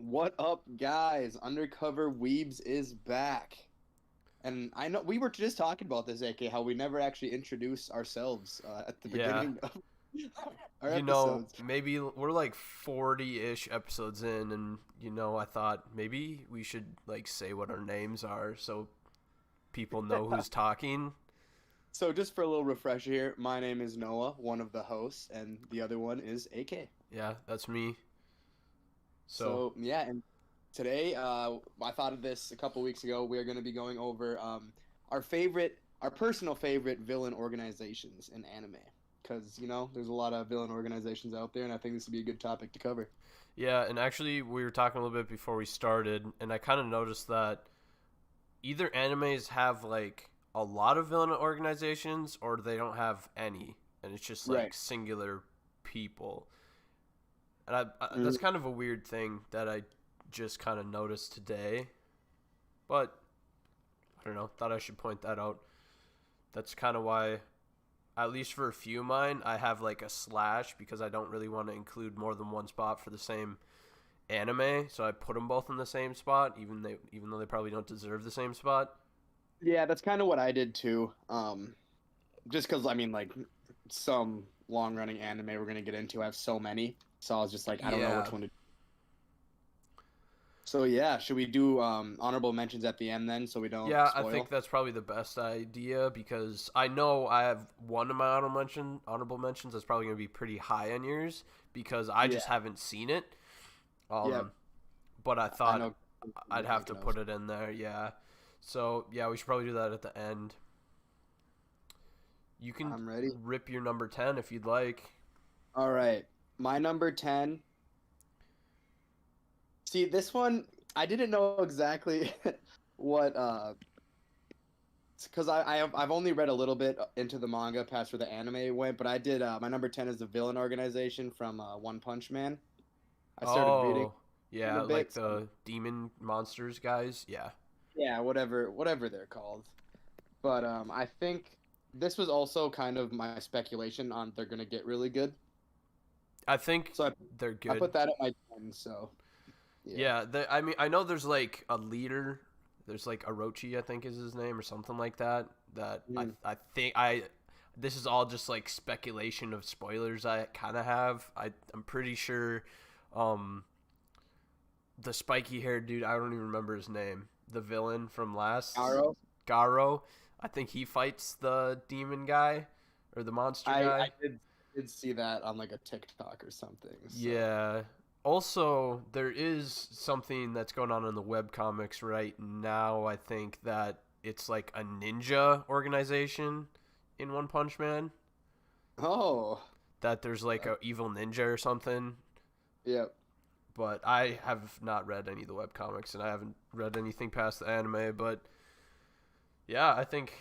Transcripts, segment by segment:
What up, guys? Undercover Weebs is back. And I know we were just talking about this, AK, how we never actually introduce ourselves at the Yeah, beginning of our episodes. maybe we're like 40-ish episodes in, and I thought maybe we should like say what our names are so people know who's talking. So, just for a little refresher here, my name is Noah, one of the hosts, and the other one is AK. Yeah, that's me. So, So, yeah, and today, I thought of this a couple weeks ago. We are going to be going over our personal favorite villain organizations in anime. Because, there's a lot of villain organizations out there, and I think this would be a good topic to cover. yeah, and actually we were talking a little bit before we started, and I kind of noticed that either animes have like a lot of villain organizations or they don't have any, and it's just Right. like singular people. And that's Mhm. kind of a weird thing that I just kind of noticed today. But I don't know. Thought I should point that out. That's kind of why, at least for a few of mine, I have like a slash because I don't really want to include more than one spot for the same anime. So I put them both in the same spot, even though they probably don't deserve the same spot. Yeah, that's kind of what I did too. Just because, I mean, like, some long-running anime we're going to get into have so many. So I was just like, I don't know Yeah, which one to. So, yeah, should we do honorable mentions at the end then so we don't yeah. I think spoil? that's probably the best idea because I know I have one of my honorable mentions that's probably going to be pretty high on yours because I just Yeah. haven't seen it. Yeah. Um, but I I thought know I'd you're have to thinking of. put it in there. Yeah. So yeah, we should probably do that at the end. You can I'm ready. rip your number 10 if you'd like. All right. My number 10. See, this one, I didn't know exactly what because I've only read a little bit into the manga past where the anime went, but I did my number 10 is the villain organization from One Punch Man. I started reading Oh, them a yeah, like bit, so the demon monsters guys. Yeah. yeah, whatever they're called. But I think this was also kind of my speculation on they're gonna get really good. I think So they're I good. put that at my 10. So yeah. Yeah, I mean, I know there's like a leader. There's like Orochi, I think is his name, or something like that. That Mm. I think I. This is all just like speculation of spoilers I kind of have. I'm pretty sure, um, the spiky haired dude. I don't even remember his name. The villain from last Arrow. Garo. I think he fights the demon guy or the monster I guy. did see that on like a TikTok or something. So Yeah. Also, there is something that's going on in the webcomics right now. I think that it's like a ninja organization in One Punch Man. oh That there's like a evil ninja or something. yeah. But I have not read any of the webcomics and I haven't read anything past the anime. But yeah, I think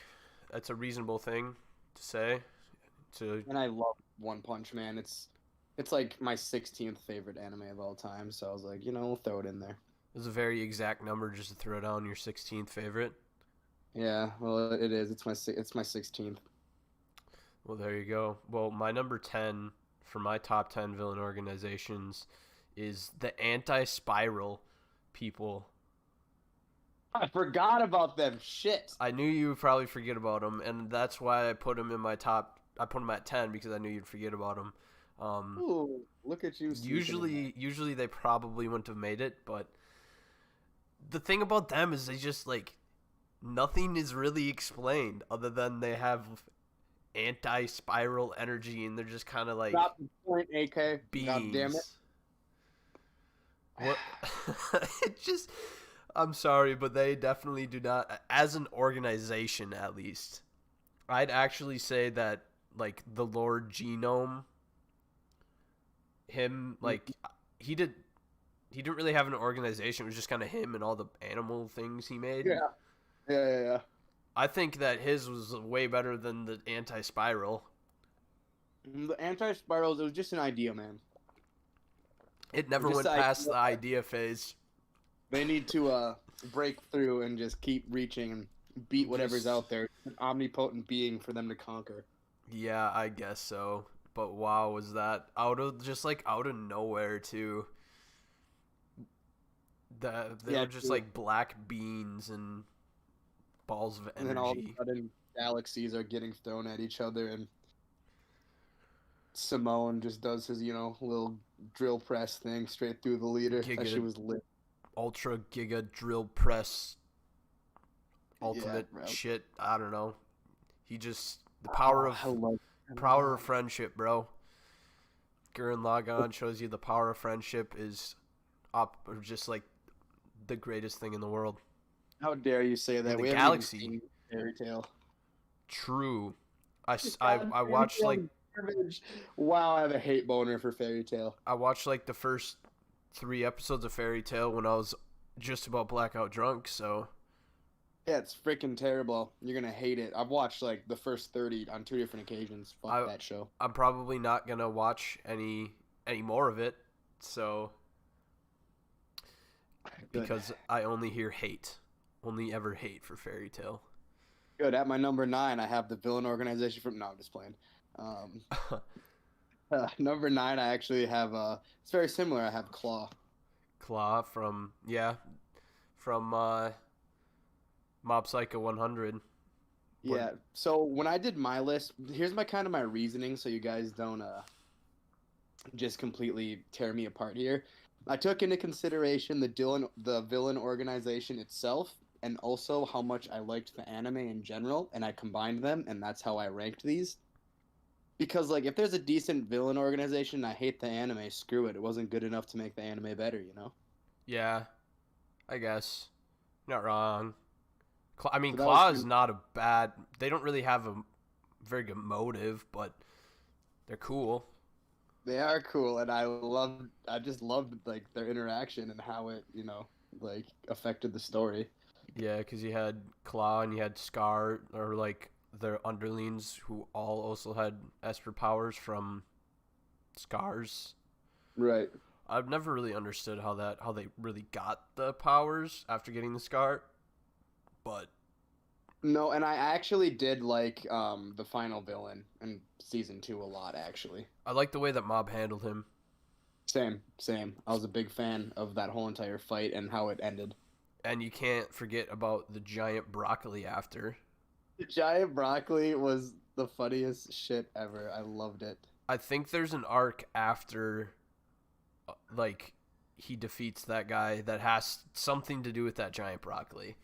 that's a reasonable thing to say. To And I love One Punch Man. It's like my 16th favorite anime of all time. So I was like, we'll throw it in there. It's a very exact number just to throw down your 16th favorite. Yeah, well, it is. It's my 16th. Well, there you go. Well, my number 10 for my top 10 villain organizations is the Anti Spiral people. I forgot about them. Shit. I knew you would probably forget about them, and that's why I put them in my top. I put them at 10 because I knew you'd forget about them. Um, Ooh, look at you sneaking in there. usually they probably wouldn't have made it, but the thing about them is they just like nothing is really explained other than they have anti-spiral energy and they're just kind of like Drop the point, AK. God damn it. beings. What? It just. I'm sorry, but they definitely do not. As an organization, at least, I'd actually say that like the Lord Genome, him like he did. He didn't really have an organization. It was just kind of him and all the animal things he made. Yeah. Yeah. I think that his was way better than the anti-spiral. The anti-spirals, it was just an idea, man. It never Just went the past idea. the idea phase. They need to break through and just keep reaching and beat whatever's Just out there. An omnipotent being for them to conquer. yeah, I guess so. But wow, was that out of nowhere too? They Yeah, were just true. like black beans and balls of And then all of a energy. sudden, galaxies are getting thrown at each other, and Simone just does his, little drill press thing straight through the leader. That Giga shit was lit. ultra giga drill press Yeah, ultimate bro. shit. I don't know. He just the Oh, I love it a power of lot. friendship, bro. Gurren Lagann shows you the power of friendship is up or just like the greatest thing in the world. How dare you say In that? the We haven't even galaxy. seen Fairy Tail. True. God, I Fairy watched Tail like garbage. Wow, I have a hate boner for Fairy Tail. the first 3 episodes of Fairy Tale when I was just about blackout drunk, so Yeah, it's freaking terrible. You're gonna hate it. I've watched like the first 30 on 2 different occasions. Fuck I that show. I'm probably not gonna watch any more of it. So Good. because I only hear hate, only ever hate for Fairy Tale. Good. At my number 9, I have the villain organization from. No, I'm just playing. Um, number 9, I actually have. It's very similar. I have Claw. Claw from Mob Psycho 100. What? Yeah. So when I did my list, here's my reasoning, so you guys don't just completely tear me apart here. I took into consideration the villain organization itself, and also how much I liked the anime in general, and I combined them, and that's how I ranked these. Because like, if there's a decent villain organization, I hate the anime. Screw it. It wasn't good enough to make the anime better, you know. Yeah, I guess. Not wrong. I mean, So that was Claw is not a bad. They don't really have a very good motive, but they're cool. they are cool, and I just loved like their interaction and how it, like affected the story. Yeah, because you had Claw and you had Scar, or like their underlings who all also had Esper powers from Scars. Right. I've never really understood how they really got the powers after getting the Scar, but No, and I actually did like the final villain in season 2 a lot actually. I like the way that Mob handled him. Same, same. I was a big fan of that whole entire fight and how it ended. And you can't forget about the giant broccoli after. The giant broccoli was the funniest shit ever. I loved it. I think there's an arc after, like, he defeats that guy that has something to do with that giant broccoli.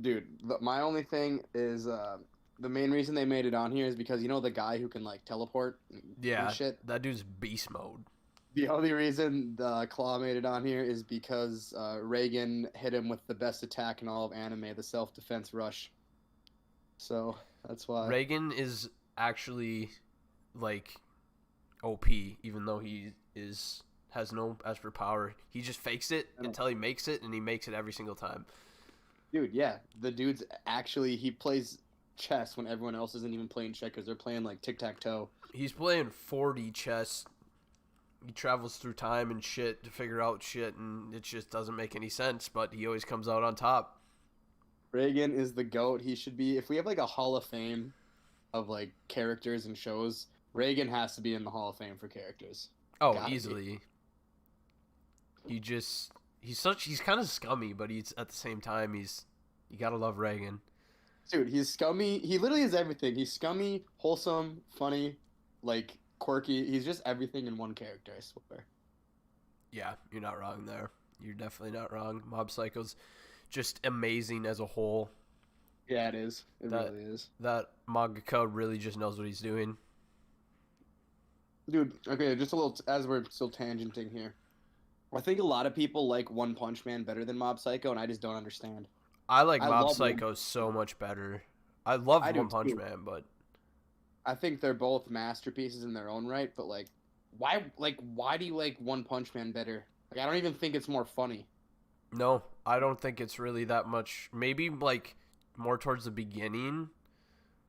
Dude, my only thing is the main reason they made it on here is because the guy who can like teleport and Yeah, shit. that dude's beast mode. The only reason the Claw made it on here is because Reagan hit him with the best attack in all of anime, the self-defense rush. So that's why. Reagan is actually like OP, even though he has no Esper power. He just fakes it I don't- until he makes it, and he makes it every single time. Dude, yeah, the dude's actually he plays chess when everyone else isn't even playing checkers. Because they're playing like tic-tac-toe. He's playing 4D chess. He travels through time and shit to figure out shit, and it just doesn't make any sense, but he always comes out on top. Reagan is the GOAT. He should be. If we have like a Hall of Fame of like characters and shows, Reagan has to be in the Hall of Fame for characters. Oh, Gotta be. easily. He's kind of scummy, but he's at the same time you gotta love Reagan. Dude, he's scummy. He literally is everything. He's scummy, wholesome, funny, like quirky. He's just everything in one character, I swear. Yeah, you're not wrong there. You're definitely not wrong. Mob Psycho's just amazing as a whole. Yeah, it is. It That- really is. That mangaka really just knows what he's doing. Dude, okay, just a little, as we're still tangenting here. I think a lot of people like One Punch Man better than Mob Psycho, and I just don't understand. I like I Mob love Psycho so much better. I love I do One Punch too. Man, but I think they're both masterpieces in their own right, but why do you like One Punch Man better? Like, I don't even think it's more funny. no, I don't think it's really that much. Maybe like more towards the beginning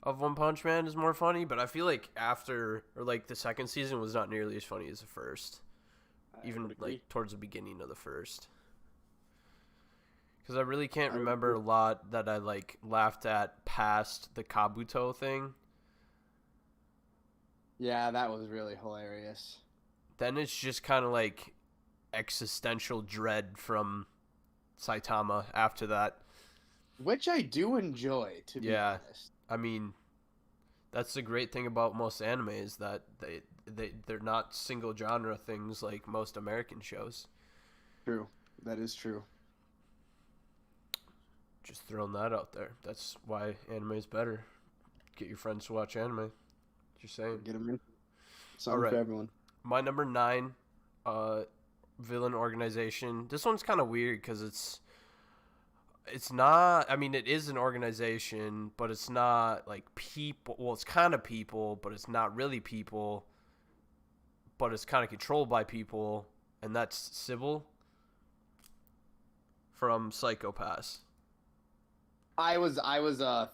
of One Punch Man is more funny, but I feel like after or like the second season was not nearly as funny as the first. I Even would agree. like towards the beginning of the first. Because I really can't I would remember a agree. lot that I like laughed at past the Kabuto thing. Yeah, that was really hilarious. Then it's just kind of like existential dread from Saitama after that. Which I do enjoy, to be Yeah, honest. I mean, that's the great thing about most anime is that they're not single genre things like most American shows. True. That is true. Just throwing that out there. That's why anime is better. Get your friends to watch anime. Just saying. Get them in. All Something right. for everyone. My number 9, villain organization. This one's kind of weird because it's not. I mean, it is an organization, but it's not like people. Well, it's kind of people, but it's not really people. But it's kind of controlled by people, and that's Sybil from Psycho Pass. I was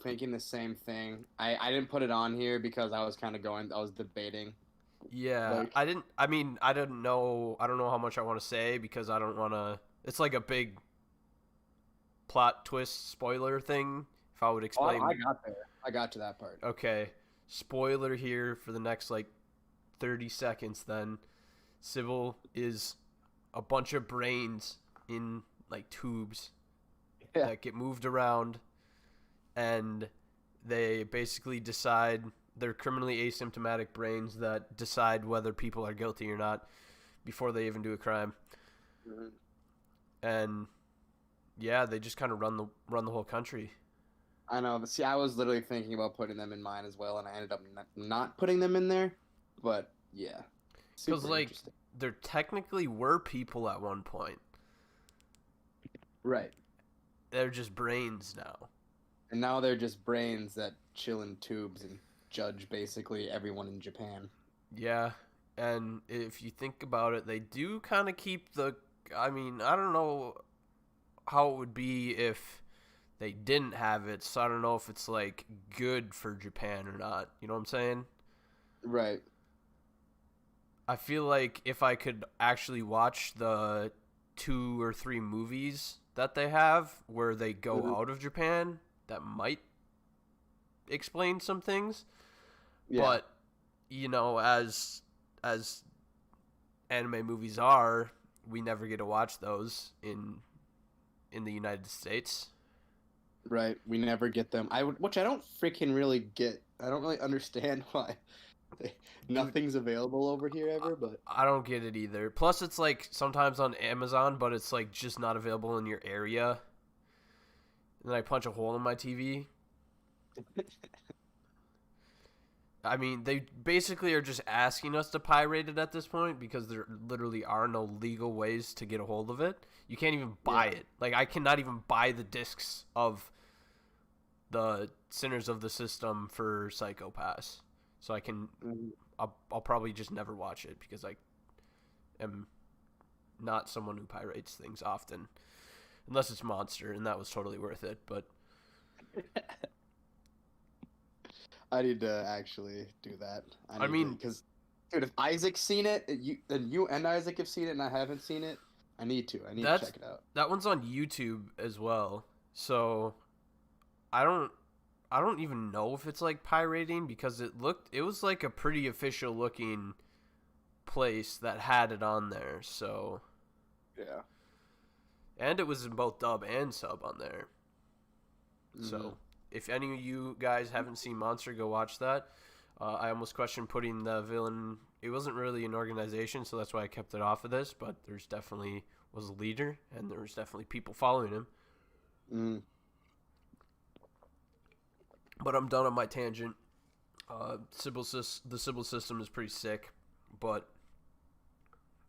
thinking the same thing. I didn't put it on here because I was kind of going. I was debating. Yeah, Like, I didn't. I mean, I didn't know. I don't know how much I want to say because I don't want to. It's like a big plot twist spoiler thing. If I would oh, explain. I got there. I got to that part. Okay, spoiler here for the next like 30 seconds. Then, Sybil is a bunch of brains in like tubes Yeah. that get moved around, and they basically decide they're criminally asymptomatic brains that decide whether people are guilty or not before they even do a crime. Mhm. And yeah, they just kind of run the whole country. I know. But see, I was literally thinking about putting them in mine as well, and I ended up not putting them in there. But yeah, Because super like interesting. there technically were people at one point. Right. They're just brains now. And now they're just brains that chill in tubes and judge basically everyone in Japan. Yeah, and if you think about it, they do kind of keep the. I mean, I don't know how it would be if they didn't have it, so I don't know if it's like good for Japan or not. You know what I'm saying? Right. I feel like if I could actually watch the 2 or 3 movies that they have where they go Mhm. out of Japan, that might explain some things. Yeah. But you know, as anime movies are, we never get to watch those in the United States. Right. We never get them. Which I don't freaking really get. I don't really understand why nothing's available over here ever. But I don't get it either. Plus, it's like sometimes on Amazon, but it's like just not available in your area. And then I punch a hole in my TV. I mean, they basically are just asking us to pirate it at this point because there literally are no legal ways to get a hold of it. You can't even buy it. Like, I cannot even buy the discs of the Sinners of the System for Psycho Pass. So I can, Mhm. I'll probably just never watch it because I am not someone who pirates things often. Unless it's Monster, and that was totally worth it. But I need to actually do that. I mean, because, dude, if Isaac's seen it, you and Isaac have seen it, and I haven't seen it, I need to. I need to check it out. that one's on YouTube as well. So I don't even know if it's like pirating because it was like a pretty official looking place that had it on there. So Yeah. and it was in both dub and sub on there. So if any of you guys haven't seen Monster, go watch that. I almost questioned putting the villain. It wasn't really an organization, so that's why I kept it off of this. But there's definitely was a leader, and there was definitely people following him. Mm. But I'm done on my tangent. The Sybil system is pretty sick, but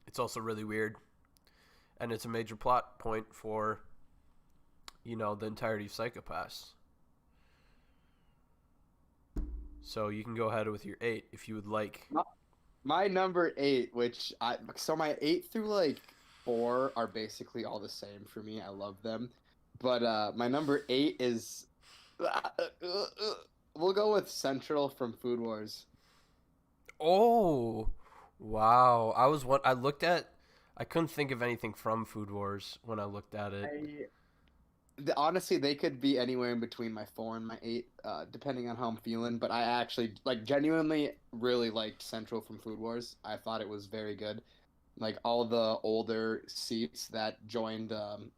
it's also really weird, and it's a major plot point for, the entirety of Psycho Pass. So you can go ahead with your 8 if you would like. My number 8, so my 8 through like 4 are basically all the same for me. I love them, but my number 8 is we'll go with Central from Food Wars. Oh, wow! I couldn't think of anything from Food Wars when I looked at it. Honestly, they could be anywhere in between my 4 and my 8, depending on how I'm feeling. But I actually, genuinely really liked Central from Food Wars. I thought it was very good. like all the older seats that joined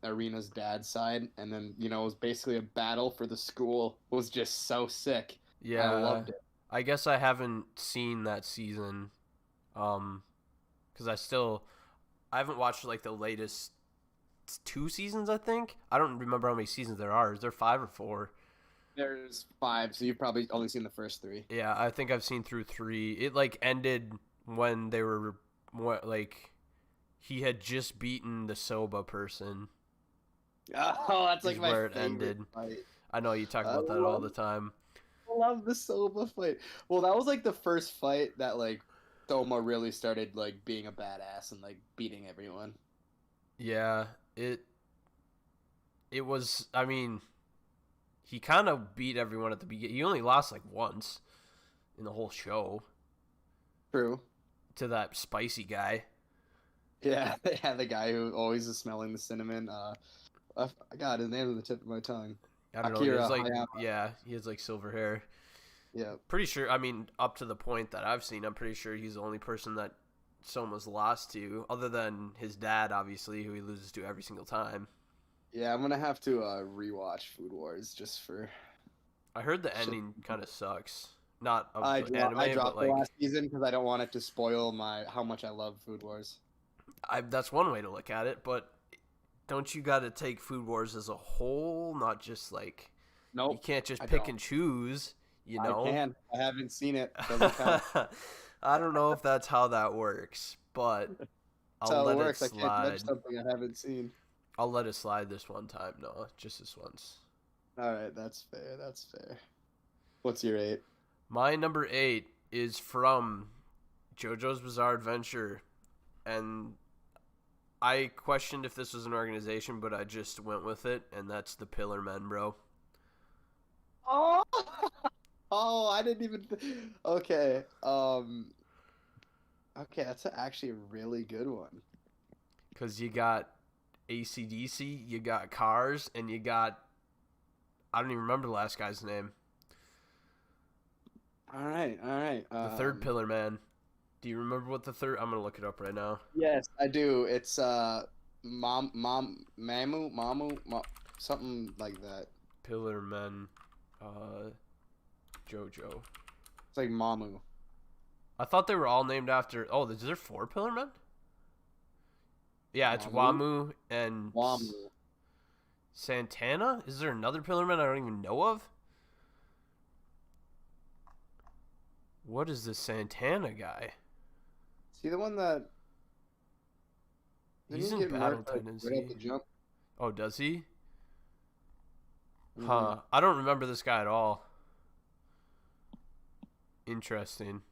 Arena's dad's side, and then it was basically a battle for the school. It was just so sick. I Yeah, loved it. I guess I haven't seen that season, um, because I haven't watched like the latest two seasons. I think I don't remember how many seasons there are. Is there five or four? There's five, so you've probably only seen the first three. Yeah, I think I've seen through three. It like ended when they were what like he had just beaten the Soba person. Oh, that's Is like my where it favorite ended. fight. I know you talk I about that all love, the time. love the Soma fight. Well, that was like the first fight that like Soma really started like being a badass and like beating everyone. Yeah, it was. I mean, he kind of beat everyone at the beginning. He only lost like once in the whole show True. to that spicy guy. Yeah, yeah, the guy who always is smelling the cinnamon. I got his name on the tip of my tongue. I don't know. He has Akira like Hayama. yeah, he has like silver hair. Yeah. Pretty sure. I mean, up to the point that I've seen, I'm pretty sure he's the only person that Soma's lost to, other than his dad, obviously, who he loses to every single time. Yeah, I'm gonna have to rewatch Food Wars just for I heard the shit. ending kind of sucks. Not of I the dro- I anime, but dropped the like last season because I don't want it to spoil my how much I love Food Wars. that's one way to look at it. But don't you got to take Food Wars as a whole, not just like you Nope, can't just I pick don't. and choose, you I know? can. I haven't seen it. Doesn't count. I don't know if that's how that works, but That's I'll how it let it works. I can't slide. judge something I haven't seen. I'll let it slide this one time, no, just this once. All right, that's fair. That's fair. What's your eight? My number 8 is from JoJo's Bizarre Adventure, and I questioned if this was an organization, but I just went with it, and that's the Pillar Men, bro. Oh, oh, I didn't even. Okay. Okay, that's actually a really good one. Because you got ACDC, you got Cars, and you got. I don't even remember the last guy's name. All right, all right. The third Pillar Man. Do you remember what the third? I'm gonna look it up right now. Yes, I do. It's Mamu, something like that. Pillar Men, JoJo. It's like Mamu. I thought they were all named after. Oh, is there 4 Pillar Men? Yeah, it's Mamu? Wamu and Wamu. Santana. Is there another Pillar Man I don't even know of? What is this Santana guy? See the one that He's didn't in he get Battle murked, like, right at the Tendency. jump? Oh, does he? Mhm. Huh. I don't remember this guy at all. Interesting.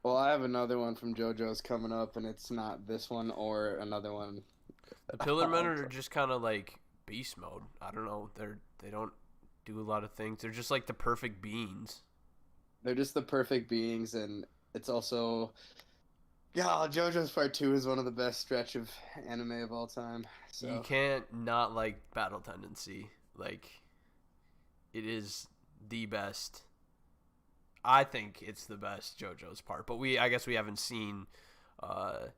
Well, I have another one from JoJo's coming up, and it's not this one or another one. The Pillar Men are just kind of like beast mode. I don't know. They don't do a lot of things. They're just like the perfect beings. They're just the perfect beings, and it's also, yeah, JoJo's Part Two is one of the best stretch of anime of all time. You So can't not like Battle Tendency. Like, it is the best. I think it's the best JoJo's part, but I guess we haven't seen uh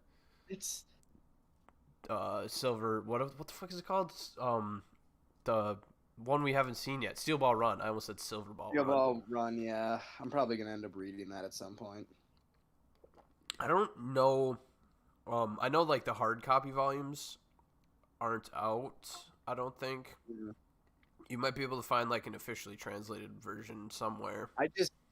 it's Silver what the fuck is it called? The one we haven't seen yet. Steel Ball Run. I almost said Silver Ball yeah, Run. well, run. Yeah, I'm probably gonna end up reading that at some point. I don't know. I know like the hard copy volumes aren't out. I don't think. Yeah. You might be able to find like an officially translated version somewhere.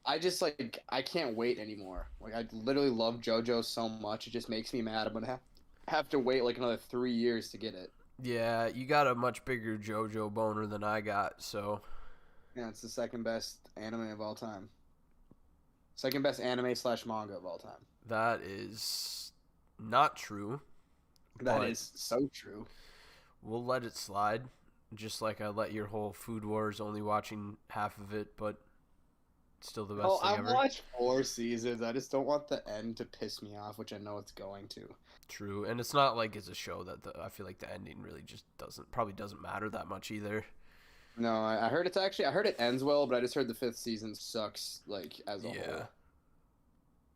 I just like I can't wait anymore. Like I literally love JoJo so much, it just makes me mad. I'm gonna have to wait like another 3 years to get it. Yeah, you got a much bigger JoJo boner than I got, so Yeah, it's the second best anime of all time. Second best anime slash manga of all time. that is not true. That But is so true. we'll let it slide. Just like I let your whole Food Wars only watching half of it, but still the best Oh, thing I've ever. watched 4 seasons. I just don't want the end to piss me off, which I know it's going to. True, and it's not like it's a show that I feel like the ending really just doesn't matter that much either. No, I heard I heard it ends well, but I just heard the 5th season sucks like as a Yeah. whole.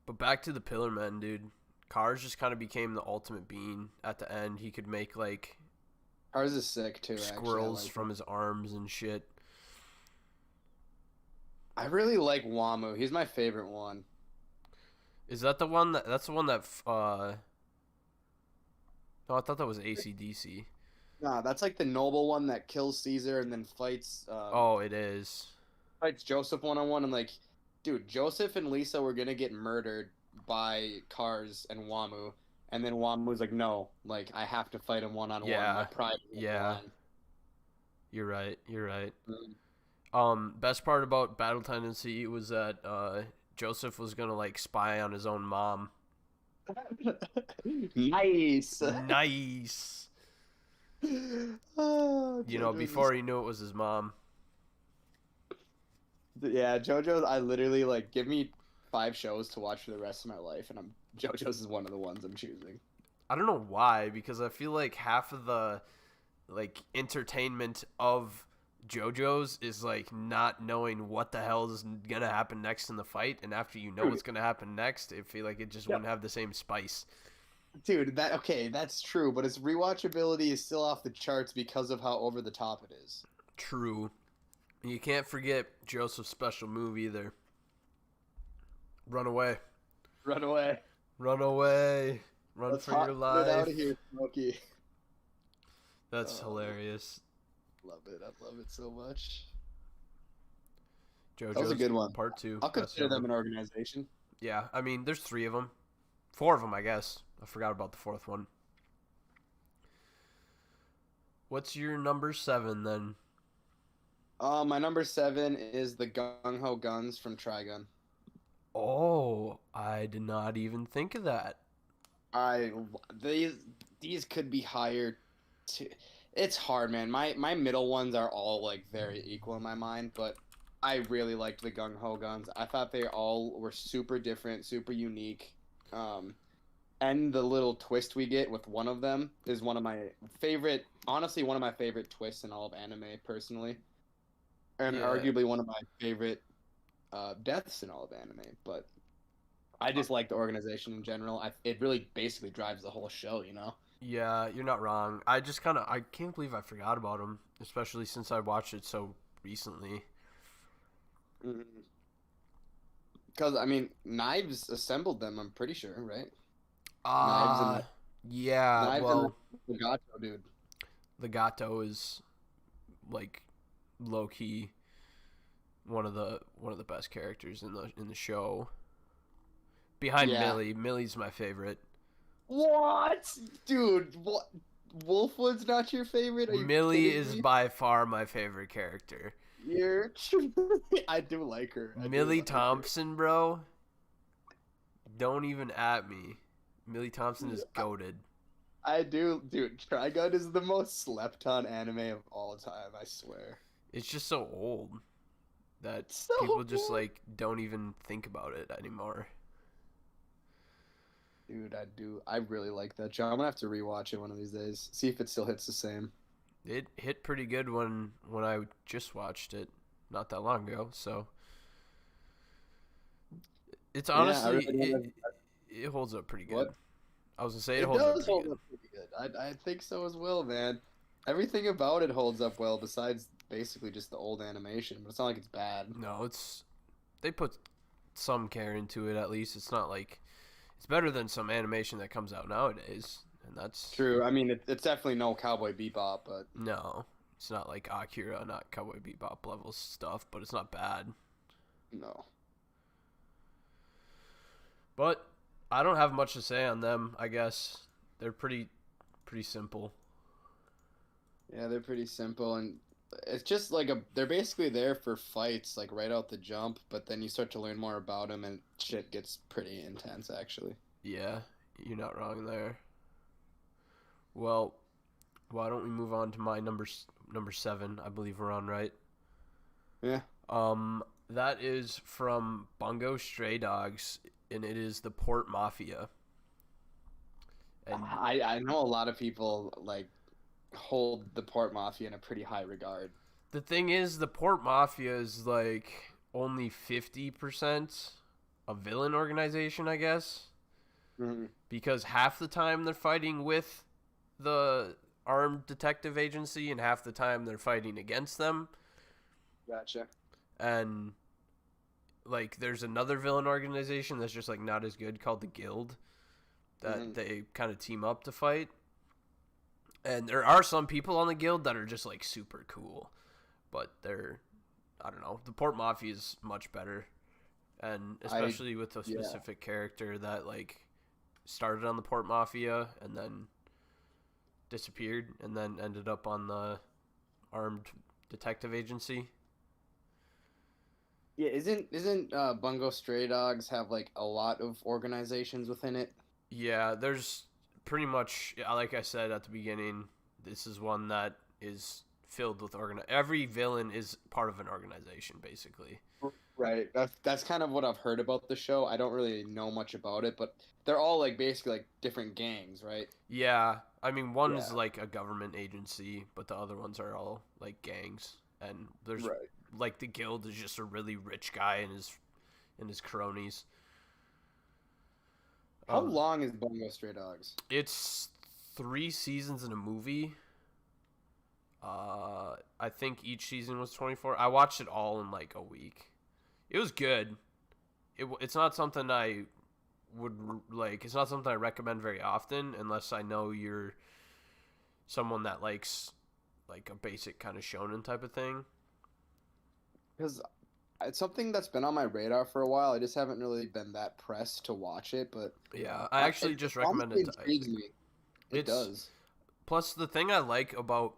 But back to the Pillar Men, dude. Cars just kind of became the ultimate bean at the end. He could make like Ours is sick too. squirrels Actually, from his arms and shit. I really like Wamu. He's my favorite one. Is that the one that's the one that no, I thought that was AC/DC. Nah, that's like the noble one that kills Caesar and then fights. Oh, it is. Fights Joseph one on one, and like, dude, Joseph and Lisa were gonna get murdered by Cars and Wamu, and then Wamu's like, no, like I have to fight him one on one. Yeah. My pride. is on the Yeah. line." You're right. You're right. Mm. Best part about Battle Tendency was that Joseph was gonna like spy on his own mom. Nice. Nice. Oh, You know, JoJo's before he knew it was his mom. Yeah, JoJo's. I literally like give me 5 shows to watch for the rest of my life, and JoJo's is one of the ones I'm choosing. I don't know why, because I feel like half of the like entertainment of JoJo's is like not knowing what the hell is gonna happen next in the fight, and after you know what's gonna happen next, I feel like it just wouldn't have the same spice. Dude, that's true, but its rewatchability is still off the charts because of how over the top it is. True. You can't forget Joseph's special move either. Run away. Run away. Run away. Run Let's for your get life. out of here, Smokey. That's hilarious. Love it. I love it so much. JoJo's That was a good one. Part 2. I'll Best consider them ever. an organization. Yeah, I mean, there's 3 of them. 4 of them, I guess. I forgot about the 4th one. What's your number 7 then? My number 7 is the Gung Ho Guns from Trigun. Oh, I did not even think of that. These could be higher. It's hard, man. My middle ones are all like very equal in my mind, but I really liked the Gung Ho Guns. I thought they all were super different, super unique. And the little twist we get with one of them is one of my favorite, honestly, one of my favorite twists in all of anime, personally. And Yeah. arguably one of my favorite deaths in all of anime. But I just like the organization in general. It really basically drives the whole show, you know? Yeah, you're not wrong. I can't believe I forgot about him, especially since I watched it so recently. Because, I mean, Knives assembled them, I'm pretty sure, right? Yeah, Knives well, and the Gato dude. the Gato is like low key one of the best characters in the show. Behind Yeah. Millie. Millie's my favorite. What? Dude, what? Wolfwood's not your favorite? Are you Millie kidding is me? by far my favorite character. You're... I do like her. I do Millie like her. Thompson, bro. Don't even at me. Millie Thompson is goated. I do. Dude, Trigun is the most slept on anime of all time, I swear. It's just so old that So people just old. like don't even think about it anymore. Dude, I do. I really like that show. I'm gonna have to rewatch it one of these days. See if it still hits the same. It hit pretty good when I just watched it not that long ago, so it's Yeah, I honestly really wanna- it holds up pretty good. What? I was gonna say it It holds up does pretty hold good. up pretty good. I think so as well, man. Everything about it holds up well, besides basically just the old animation. But it's not like it's bad. No, they put some care into it at least. It's not like it's better than some animation that comes out nowadays, and that's True. I mean, it's definitely no Cowboy Bebop, but no. It's not like Akira, not Cowboy Bebop level stuff, but it's not bad. no. But I don't have much to say on them. I guess they're pretty simple. Yeah, they're pretty simple, and it's just like they're basically there for fights, like right out the jump. But then you start to learn more about them, and shit gets pretty intense, actually. Yeah, you're not wrong there. Well, why don't we move on to my number 7? I believe we're on, right? Yeah. That is from Bungo Stray Dogs, and it is the Port Mafia. And I know a lot of people like hold the Port Mafia in a pretty high regard. the thing is, the Port Mafia is like only 50% a villain organization, I guess. Mhm. because half the time they're fighting with the armed detective agency and half the time they're fighting against them. Gotcha. And like there's another villain organization that's just like not as good called the Guild that Mhm. they kind of team up to fight. And there are some people on the Guild that are just like super cool, but they're, I don't know, the Port Mafia is much better, and I especially with a Yeah. specific character that like started on the Port Mafia and then disappeared and then ended up on the armed detective agency. Yeah, isn't Bungo Stray Dogs have like a lot of organizations within it? Yeah, there's pretty much, like I said at the beginning, this is one that is filled with every villain is part of an organization basically. Right. That's kind of what I've heard about the show. I don't really know much about it, but they're all like basically like different gangs, right? Yeah, I mean one is Yeah. like a government agency, but the other ones are all like gangs. And there's Right. like the Guild is just a really rich guy and his cronies. How Um, long is Bungo Stray Dogs? it's 3 seasons in a movie. I think each season was 24. I watched it all in like a week. It was good. It's not something I would like. It's not something I recommend very often unless I know you're someone that likes like a basic kind of shonen type of thing. Because it's something that's been on my radar for a while. I just haven't really been that pressed to watch it, but Yeah, I actually it just recommend honestly it to intrigues Isaac. me. It It's does. plus the thing I like about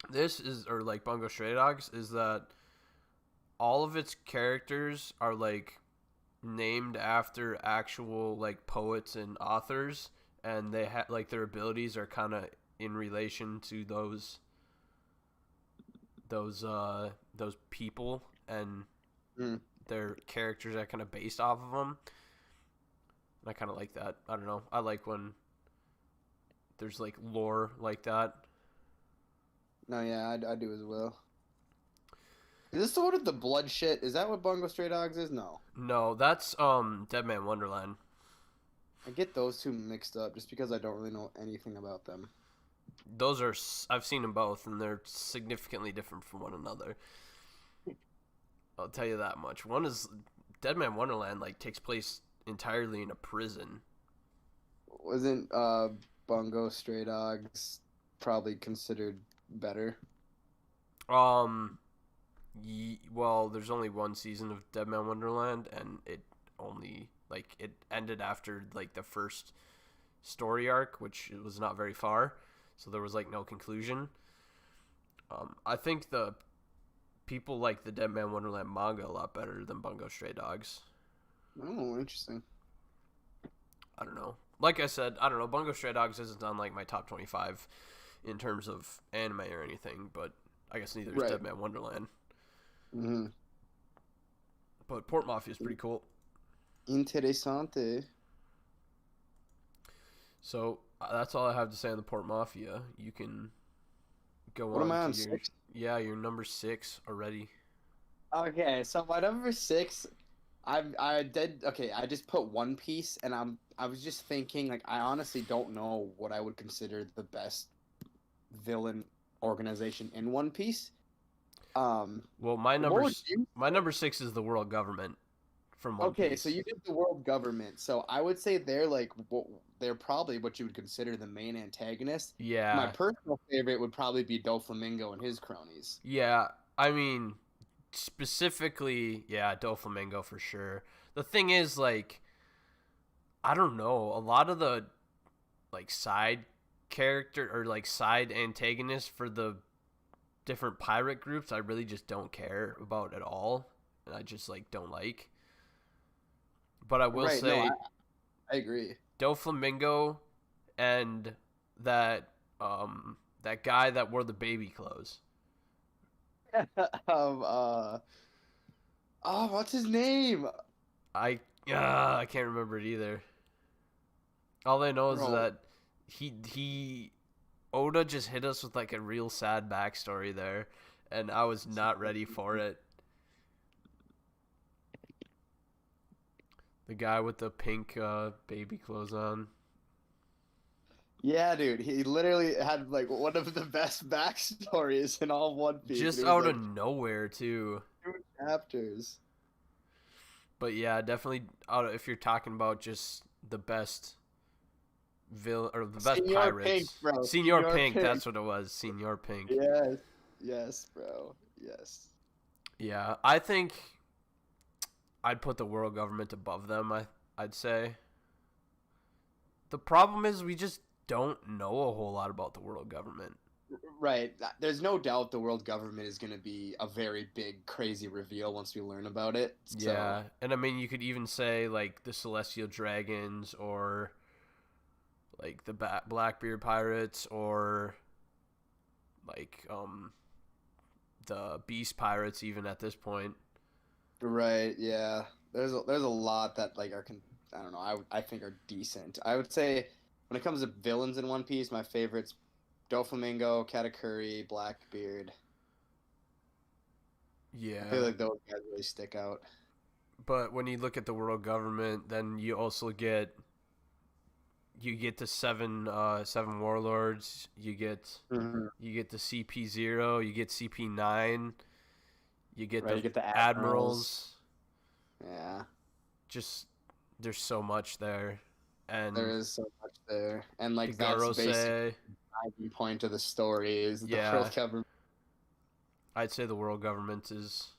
this is or like Bungo Stray Dogs is that all of its characters are like named after actual like poets and authors, and they have like their abilities are kind of in relation to those people, and Mm. their characters are kind of based off of them. And I kind of like that. I don't know. I like when there's like lore like that. No, yeah, I do as well. Is this the one with the blood shit? Is that what Bungo Stray Dogs is? No. No, that's Dead Man Wonderland. I get those two mixed up just because I don't really know anything about them. Those are I've seen them both, and they're significantly different from one another. I'll tell you that much. One is Dead Man Wonderland, like takes place entirely in a prison. Wasn't Bungo Stray Dogs probably considered better? Um, well, there's only one season of Dead Man Wonderland, and it only like it ended after like the first story arc, which was not very far, so there was like no conclusion. I think the people like the Dead Man Wonderland manga a lot better than Bungo Stray Dogs. Oh, interesting. I don't know. Like I said, I don't know. Bungo Stray Dogs isn't on like my top 25 in terms of anime or anything, but I guess neither is Right. Dead Man Wonderland. Mm-hmm. But Port Mafia is pretty cool. Interessante. So that's all I have to say on the Port Mafia. You can go What am on I to on, your 6? your number 6 already. Okay, so my number 6, I did okay. I just put One Piece, and I was just thinking like I honestly don't know what I would consider the best villain organization in One Piece. Well, What would you? my number 6 is the world government from One Okay, Piece. so you did the world government. So I would say they're like they're probably what you would consider the main antagonist. My Yeah, personal favorite would probably be Doflamingo and his cronies. yeah. I mean, specifically, yeah, Doflamingo for sure. The thing is, like, I don't know. A lot of the like side character or like side antagonists for the different pirate groups, I really just don't care about at all, and I just like don't like. But I will Right? No, say, I agree. Doflamingo and that that guy that wore the baby clothes. uh, oh, what's his name? I can't remember it either. All I know is Bro, that he Oda just hit us with like a real sad backstory there, and I was not ready for it. The guy with the pink baby clothes on. Yeah, dude, he literally had like one of the best backstories in all of One Piece. Just It was out like of nowhere too. 2 chapters. But yeah, definitely if you're talking about just the best villain or the best Senor pirates. Pink, bro. Senor Pink, Pink. that's what it was. Senor Pink. Yes, yes, bro. Yes. Yeah, I think I'd put the world government above them. I'd say. The problem is we just don't know a whole lot about the world government. Right. There's no doubt the world government is going to be a very big, crazy reveal once we learn about it. So. Yeah, and I mean, you could even say like the Celestial Dragons or like the Blackbeard Pirates or like the Beast Pirates even at this point. Right. Yeah. There's a lot that like I don't know. I think are decent. I would say when it comes to villains in One Piece, my favorites Doflamingo, Katakuri, Blackbeard. Yeah. I feel like those guys really stick out. But when you look at the world government, then you also get the seven warlords. You get the CP0. You get CP9. You get the admirals. Yeah. Just there's so much there, and there is so much there, and like the that's Gorosei. basically the point of the story is the world government. I'd say the world government is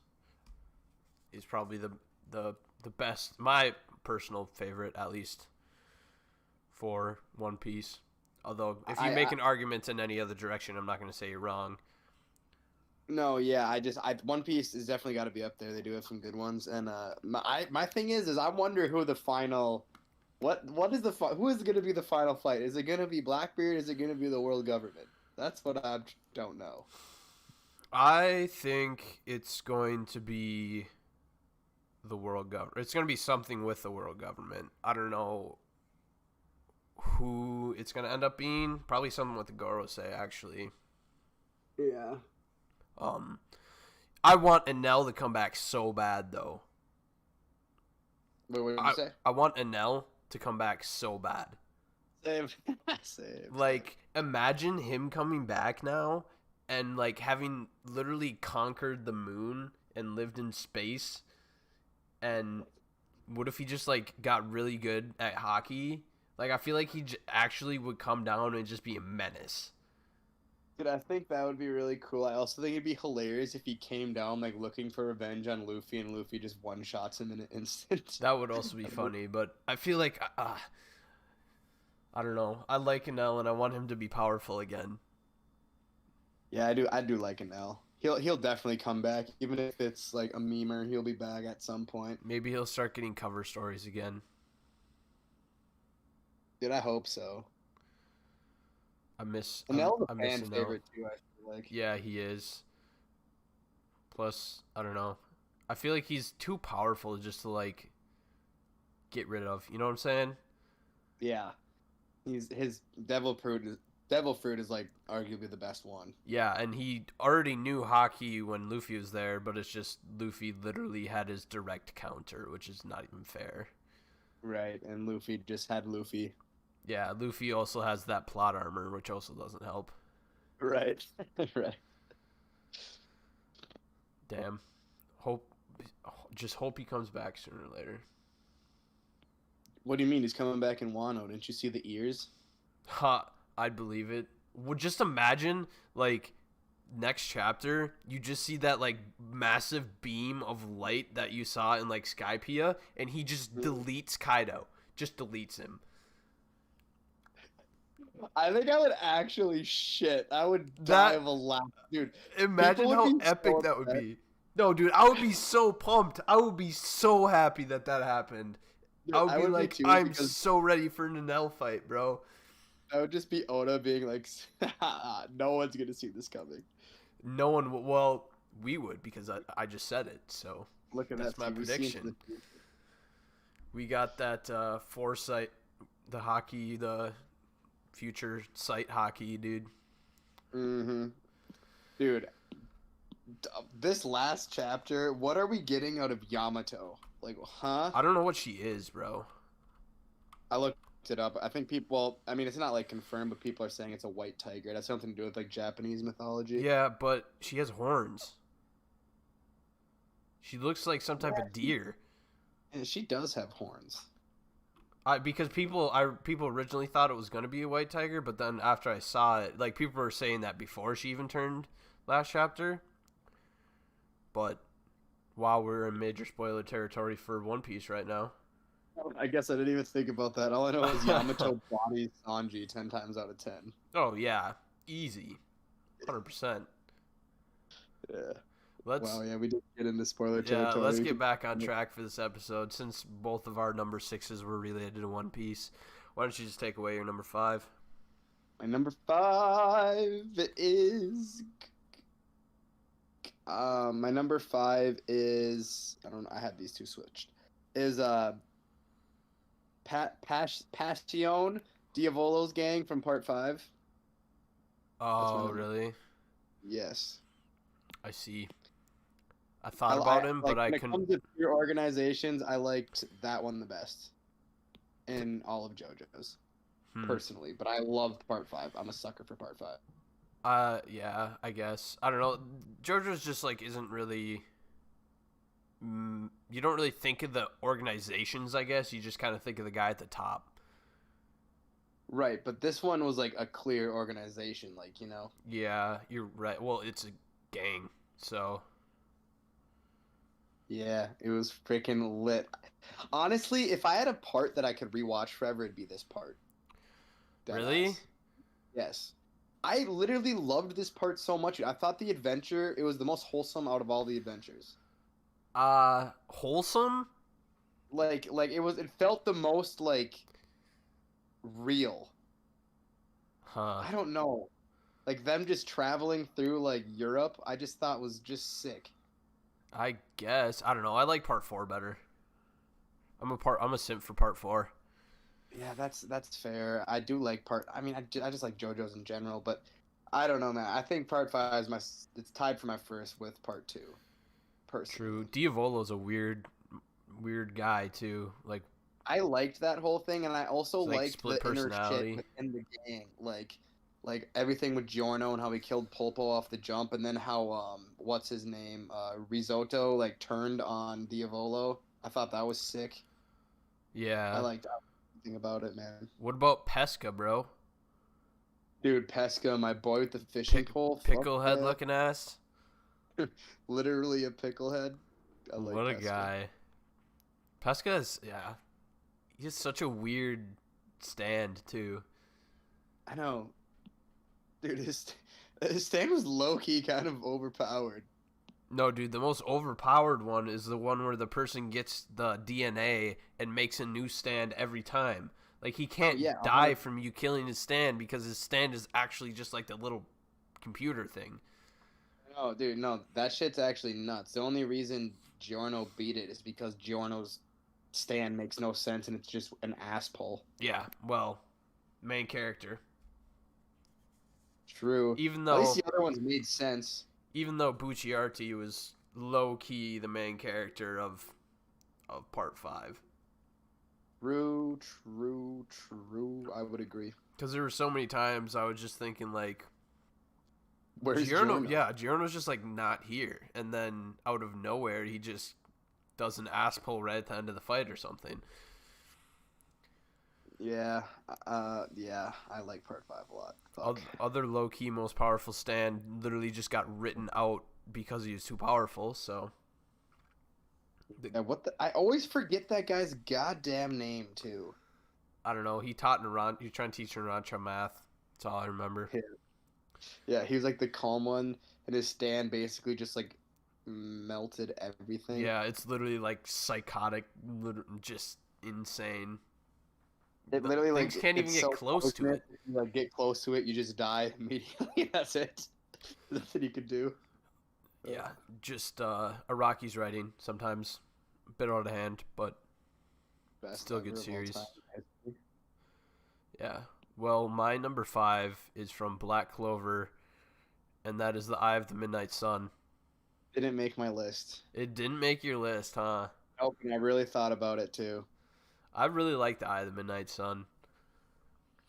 probably the best, my personal favorite, at least for One Piece. Although if you make an argument in any other direction, I'm not going to say you're wrong. No, yeah, One Piece is definitely got to be up there. They do have some good ones, and my thing is I wonder who the final, who is going to be the final fight? Is it going to be Blackbeard? Is it going to be the world government? That's what I don't know. I think it's going to be the world government. It's going to be something with the world government. I don't know who it's going to end up being. Probably something with the Gorosei, actually. Yeah. I want Enel to come back so bad, though. What did you say? I want Enel to come back so bad. Same. Like, imagine him coming back now and, like, having literally conquered the moon and lived in space. And what if he just, like, got really good at hockey? Like, I feel like he actually would come down and just be a menace. Dude, I think that would be really cool. I also think it'd be hilarious if he came down like looking for revenge on Luffy, and Luffy just one-shots him in an instant. That would also be funny, but I feel like I don't know. I like Enel, and I want him to be powerful again. Yeah, I do. I do like Enel. He'll definitely come back, even if it's like a memer. He'll be back at some point. Maybe he'll start getting cover stories again. Dude, I hope so. Enel's a fan favorite too, I feel like. Yeah, he is. Plus, I don't know. I feel like he's too powerful just to like get rid of. You know what I'm saying? Yeah. His devil fruit is like arguably the best one. Yeah, and he already knew Haki when Luffy was there, but it's just Luffy literally had his direct counter, which is not even fair. Right, and Luffy just had Luffy. Yeah, Luffy also has that plot armor, which also doesn't help. Right. Right. Damn. Just hope he comes back sooner or later. What do you mean he's coming back in Wano? Didn't you see the ears? Ha, I'd believe it. Well, just imagine, like, next chapter, you just see that, like, massive beam of light that you saw in, like, Skypiea, and he just deletes Kaido. Just deletes him. I think I would actually shit. I would die of a laugh, dude. Imagine how epic that would be. No, dude, I would be so pumped. I would be so happy that happened. Dude, I would be like, I'm so ready for an Enel fight, bro. That would just be Oda being like, no one's going to see this coming. No one, well, we would because I just said it, so look at that's my prediction. We got that foresight, the hockey, the future sight hockey, dude. Mm-hmm. Dude, this last chapter, what are we getting out of Yamato? Like, huh? I don't know what she is, bro. I looked it up. I think people. I mean, it's not like confirmed, but people are saying it's a white tiger. It has something to do with like Japanese mythology. Yeah, but she has horns. She looks like some type of deer. And she does have horns. Because people originally thought it was gonna be a white tiger, but then after I saw it, like people were saying that before she even turned last chapter. But wow, we're in major spoiler territory for One Piece right now. I guess I didn't even think about that. All I know is Yamato bodies Sanji 10 times out of 10. Oh yeah, easy, 100%. Yeah. Let's Wow, yeah, we did get into spoiler yeah, territory. let's get back on track for this episode. Since both of our number 6s were related to One Piece, why don't you just take away your number 5? My number 5 is. My number 5 is. I don't know. I had these two switched. Is Passion Diavolo's gang from Part 5. Oh, really? Yes. I see. I thought about him, but I when couldn't. When it comes to pure organizations, I liked that one the best in all of JoJo's, personally. But I loved Part 5. I'm a sucker for Part 5. Yeah, I guess. I don't know. JoJo's just like isn't really. You don't really think of the organizations, I guess. You just kind of think of the guy at the top. Right, but this one was like a clear organization, like, you know. Yeah, you're right. Well, it's a gang, so. Yeah, it was freaking lit. Honestly, if I had a part that I could rewatch forever, it'd be this part. Really? Yes. I literally loved this part so much. I thought the adventure, it was the most wholesome out of all the adventures. Wholesome? Like it felt the most like real. Huh. I don't know. Like them just traveling through like Europe, I just thought was just sick. I guess. I don't know. I like part 4 better. I'm a simp for part 4. Yeah, that's fair. I do like I mean, I just like JoJo's in general, but I don't know, man. I think part 5 is it's tied for my first with part 2. Personally. True. Diavolo's a weird guy too. Like I liked that whole thing, and I also liked the inner personality shit within the gang, like everything with Giorno and how he killed Pulpo off the jump, and then how what's his name, Risotto like turned on Diavolo. I thought that was sick. Yeah. I liked everything about it, man. What about Pesca, bro? Dude, Pesca, my boy with the fishing pole, picklehead looking ass. Literally a picklehead. What a guy. Pesca is, yeah. He's such a weird stand too. I know. Dude, his stand was low-key kind of overpowered. No, dude, the most overpowered one is the one where the person gets the DNA and makes a new stand every time. Like, he can't die from you killing his stand because his stand is actually just like the little computer thing. No, dude, no. That shit's actually nuts. The only reason Giorno beat it is because Giorno's stand makes no sense and it's just an ass pull. Yeah, well, main character. True. Even though at least the other ones made sense. Even though Bucciarati was low key the main character of part 5. True. I would agree. Because there were so many times I was just thinking like, where's Giorno? Yeah, Giorno's just like not here, and then out of nowhere he just does an ass pull right at the end of the fight or something. Yeah, I like part 5 a lot. Other low-key most powerful stand literally just got written out because he was too powerful, so. I always forget that guy's goddamn name, too. I don't know, he trying to teach Narancia math. That's all I remember. Yeah, he was like the calm one, and his stand basically just like melted everything. Yeah, it's literally like psychotic, just insane. It literally things can't even get close to it. If you like get close to it, you just die immediately. That's it. Nothing you could do. Yeah, just Araki's writing sometimes a bit out of hand, but still a good series. Yeah. Well, my number 5 is from Black Clover, and that is The Eye of the Midnight Sun. Didn't make my list. It didn't make your list, huh? joking. I really thought about it too. I really like the Eye of the Midnight Sun.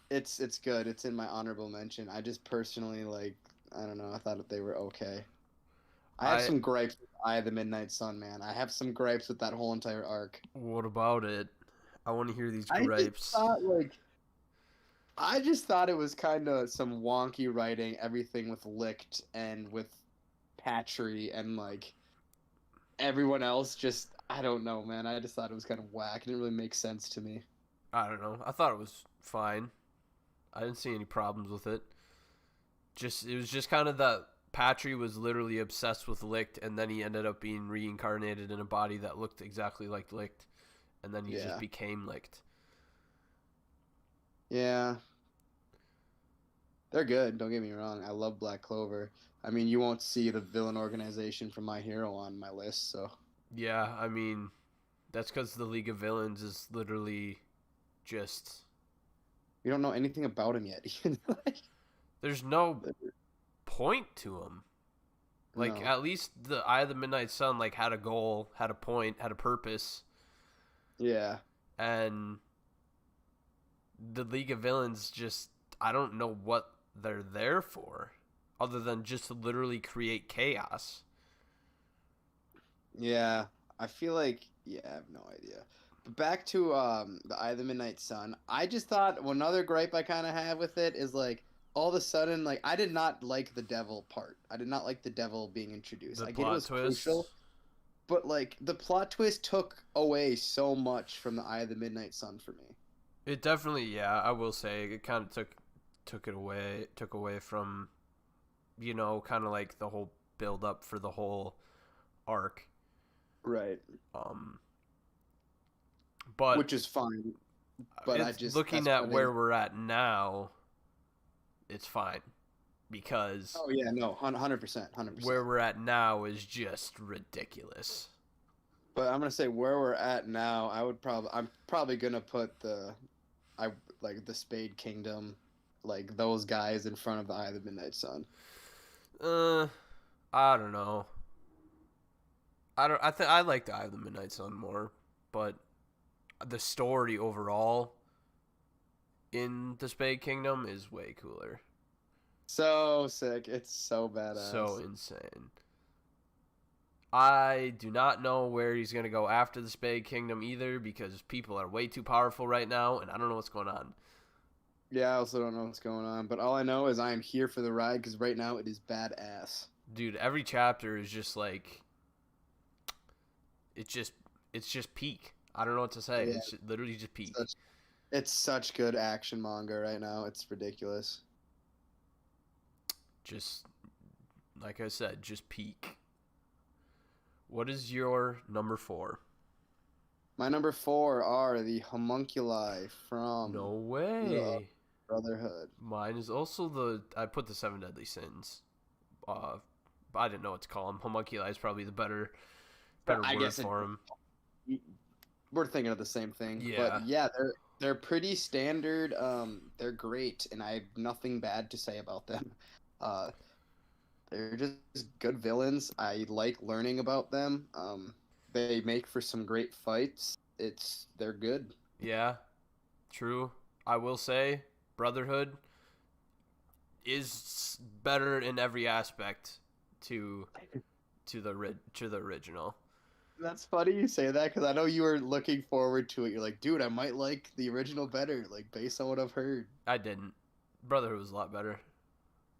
It's good. It's in my honorable mention. I just personally like. I don't know. I thought that they were okay. I have I some gripes with Eye of the Midnight Sun, man. I have some gripes with that whole entire arc. What about it? I want to hear these I just gripes. thought like I just thought it was kind of some wonky writing, everything with Licht and with Patry and like everyone else. Just I don't know, man. I just thought it was kind of whack. It didn't really make sense to me. I don't know. I thought it was fine. I didn't see any problems with it. Just it was just kind of that Patry was literally obsessed with Licht, and then he ended up being reincarnated in a body that looked exactly like Licht, and then he Yeah. just became Licht. Yeah, they're good. Don't get me wrong. I love Black Clover. I mean, you won't see the villain organization from My Hero on my list, so Yeah, I mean, that's because the League of Villains is literally just we don't know anything about him yet. Like, there's no point to him. Like no. at least the Eye of the Midnight Sun like had a goal, had a point, had a purpose, Yeah. and the League of Villains just I don't know what they're there for, other than just to literally create chaos. Yeah, I feel like I have no idea. But back to the Eye of the Midnight Sun. I just thought well, another gripe I kind of have with it is like all of a sudden like I did not like the devil part. I did not like the devil being introduced. The I get it plot was twist. crucial, but like the plot twist took away so much from the Eye of the Midnight Sun for me. It definitely, yeah, I will say it kind of took away from, kind of like the whole build up for the whole arc. Right. Um, but Which is fine, but I it's just looking that's at what where we're at now, it's fine because Oh yeah, no, 100%, 100%. where we're at now is just ridiculous. But I'm gonna say where we're at now. I'm probably gonna put I like the Spade Kingdom, like those guys in front of the Eye of the Midnight Sun. Uh, I don't know. I like the Eye of the Midnight Sun more, but the story overall in the Spade Kingdom is way cooler. So sick! It's so badass. So insane. I do not know where he's going to go after the Spade Kingdom either because people are way too powerful right now and I don't know what's going on. Yeah, I also don't know what's going on, but all I know is I am here for the ride because right now it is badass. Dude, every chapter is just like it's just peak. I don't know what to say. Yeah, It's literally just peak. it's such good action manga right now. It's ridiculous. Just like I said, just peak. What is your number 4? My number 4 are the homunculi from No the way. Brotherhood. Mine is also I put the 7 deadly sins. I didn't know what to call them. Homunculi is probably the better I word guess for them. we're thinking of the same thing. Yeah. But yeah, they're pretty standard. They're great, and I have nothing bad to say about them. Uh, they're just good villains. I like learning about them. They make for some great fights. They're good. Yeah, true. I will say, Brotherhood is better in every aspect to the original. That's funny you say that because I know you were looking forward to it. You're like, dude, I might like the original better, like based on what I've heard. I didn't. Brotherhood was a lot better.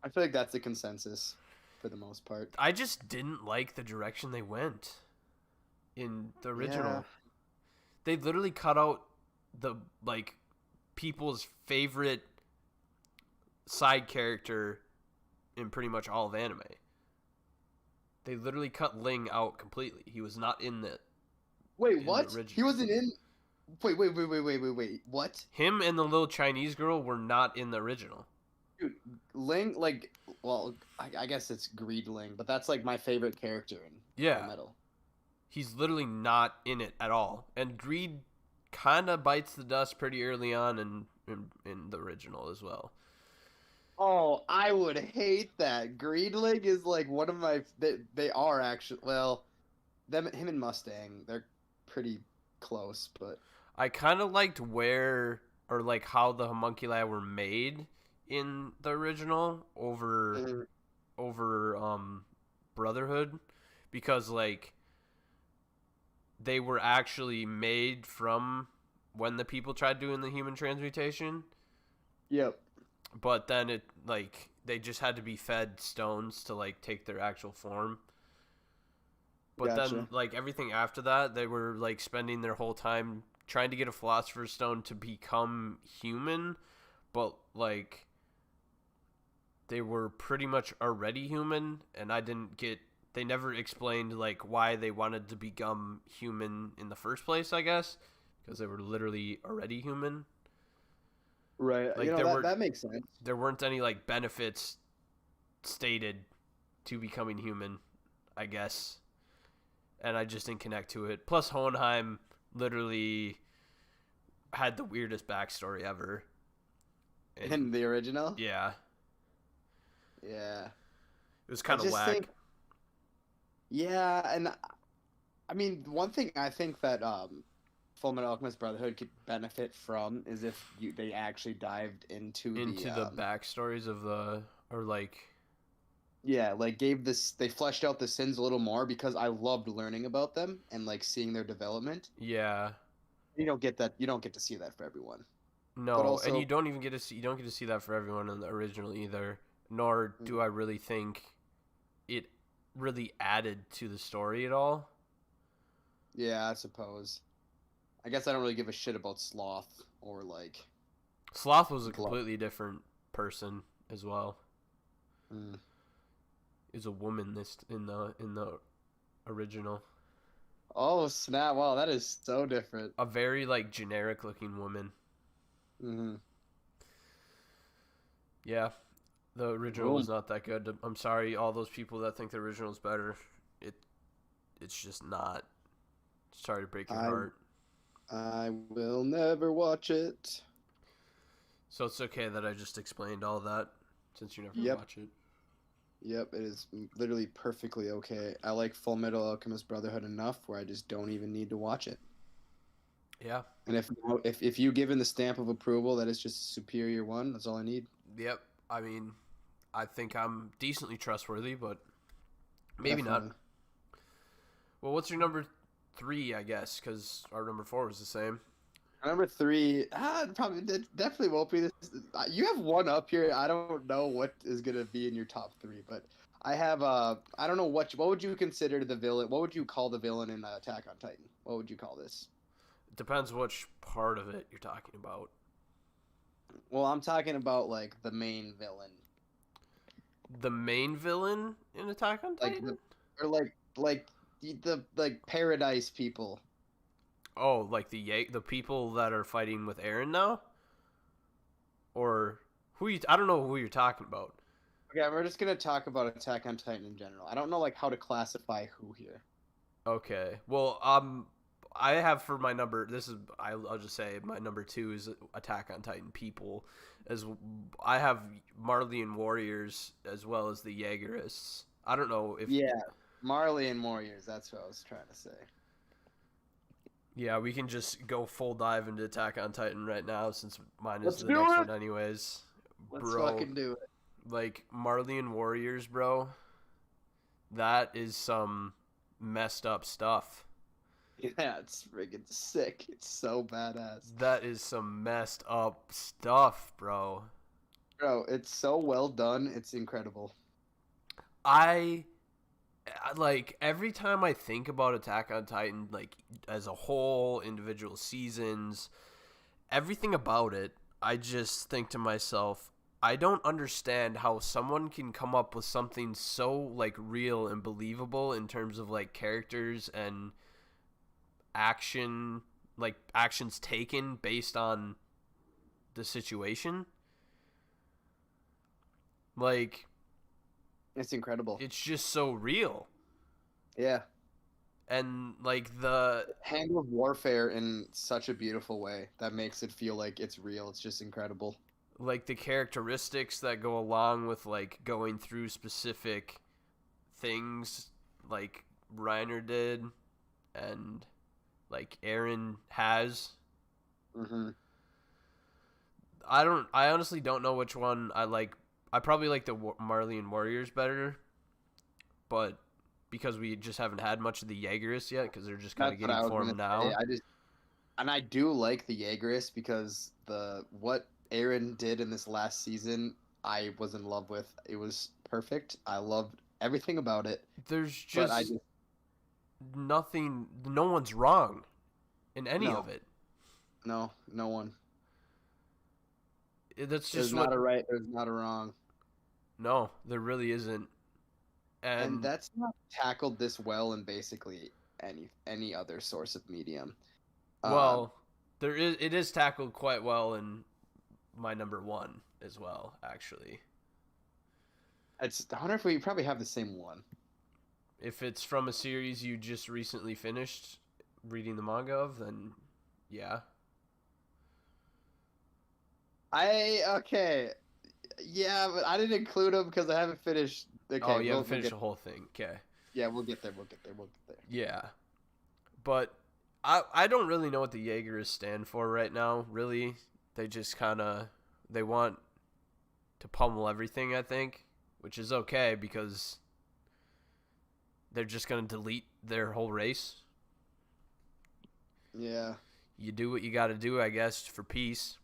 I feel like that's the consensus for the most part. I just didn't like the direction they went in the original. Yeah. They literally cut out the like people's favorite side character in pretty much all of anime. They literally cut Ling out completely. He was not in the Wait, the what? original. He wasn't in. Wait. What? Him and the little Chinese girl were not in the original. Dude, Ling, like, well, I guess it's Greedling, but that's like my favorite character in Yeah. Metal. He's literally not in it at all. And Greed kind of bites the dust pretty early on in the original as well. Oh, I would hate that. Greedling is like one of my. They are actually well, him and Mustang. They're pretty close, but I kind of liked where or like how the homunculi were made in the original over Brotherhood, because like they were actually made from when the people tried doing the human transmutation, yep, but then it like they just had to be fed stones to like take their actual form. But gotcha. then like everything after that, they were like spending their whole time trying to get a philosopher's stone to become human, but like they were pretty much already human, and I didn't get they never explained like why they wanted to become human in the first place, I guess, because they were literally already human. Right. You Like know that makes sense. there weren't any like benefits stated to becoming human, I guess. And I just didn't connect to it. Plus Hohenheim literally had the weirdest backstory ever. And In the original. yeah, Yeah. it was I kind of just whack. think. Yeah, and I mean, one thing I think that Fullmetal Alchemist Brotherhood could benefit from is if they actually dived into Into the the backstories of the or like yeah, like gave this they fleshed out the sins a little more because I loved learning about them and like seeing their development. yeah, You don't get that. You don't get to see that for everyone. But no, and also, you don't get to see that for everyone in the original either. Nor do I really think it really added to the story at all. yeah, I suppose. I guess I don't really give a shit about Sloth or like Sloth was a Blood. completely different person as well. Mm. Is a woman this in the original. Oh snap! Wow, that is so different. A very like generic looking woman. Hmm. Yeah, the original Boom. was not that good. I'm sorry, all those people that think the original is better. It it's just not. Sorry to break your I heart. I will never watch it. So it's okay that I just explained all that since you never Yep. watch it. Yep, it is literally perfectly okay. I like Full Metal Alchemist Brotherhood enough where I just don't even need to watch it. Yeah. And if you given the stamp of approval that it's just a superior one, that's all I need. Yep. I mean, I think I'm decently trustworthy, but maybe Definitely. not. Well, what's your number 3? I guess because our number 4 was the same. Number three, probably definitely won't be this. You have one up here. I don't know what is gonna be in your top three, but I have I don't know what would you consider the villain? What would you call the villain in Attack on Titan? What would you call this? It depends which part of it you're talking about. Well, I'm talking about like the main villain, The main villain in Attack on like Titan? or like the like Paradise people. Oh, like the people that are fighting with Eren now, or who you? I don't know who you're talking about. Okay, we're just gonna talk about Attack on Titan in general. I don't know like how to classify who here. Okay. Well, I have for my number. This is I'll just say my number 2 is Attack on Titan people, as I have Marleyan warriors as well as the Jaegerists. I don't know if Yeah, Marley and Warriors. That's what I was trying to say. yeah, we can just go full dive into Attack on Titan right now since mine Let's is the do next it! one anyways. Let's Bro, fucking do it. like Marleyan warriors, bro. That is some messed up stuff. Yeah, it's friggin' sick. It's so badass. That is some messed up stuff, bro. Bro, it's so well done. It's incredible. I like every time I think about Attack on Titan, like as a whole, individual seasons, everything about it, I just think to myself, I don't understand how someone can come up with something so like real and believable in terms of like characters and action, like actions taken based on the situation. Like It's incredible. it's just so real. Yeah. And like the Handles warfare in such a beautiful way that makes it feel like it's real. It's just incredible. characteristics that go along with like going through specific things like Reiner did, and like Aaron has. Mm-hmm. I honestly don't know which one I like. I probably like the Marleyan Warriors better, but because we just haven't had much of the Jaegerists yet, because they're just kind of That's what I getting was gonna formed say. now. I do like the Jaegerists because what Aaron did in this last season, I was in love with. It was perfect. I loved everything about it. There's But I just just nothing. No one's wrong in any no, of it. no one. That's There's just not what. a right. There's not a wrong. No, there really isn't. And And that's not tackled this well in basically any other source of medium. Um, well, there is. It is tackled quite well in my number one as well. Actually, I wonder if we probably have the same one. if it's from a series you just recently finished reading the manga of, then yeah. Okay, yeah, but I didn't include them because I haven't finished. Oh, Okay, you haven't we'll finished get. the whole thing. Okay. Yeah, we'll get there. We'll get there. We'll get there. Yeah, but I don't really know what the Jaegerists stand for right now. Really, they just kind of they want to pummel everything. I think, which is okay because they're just gonna delete their whole race. Yeah, You do what you got to do, I guess, for peace.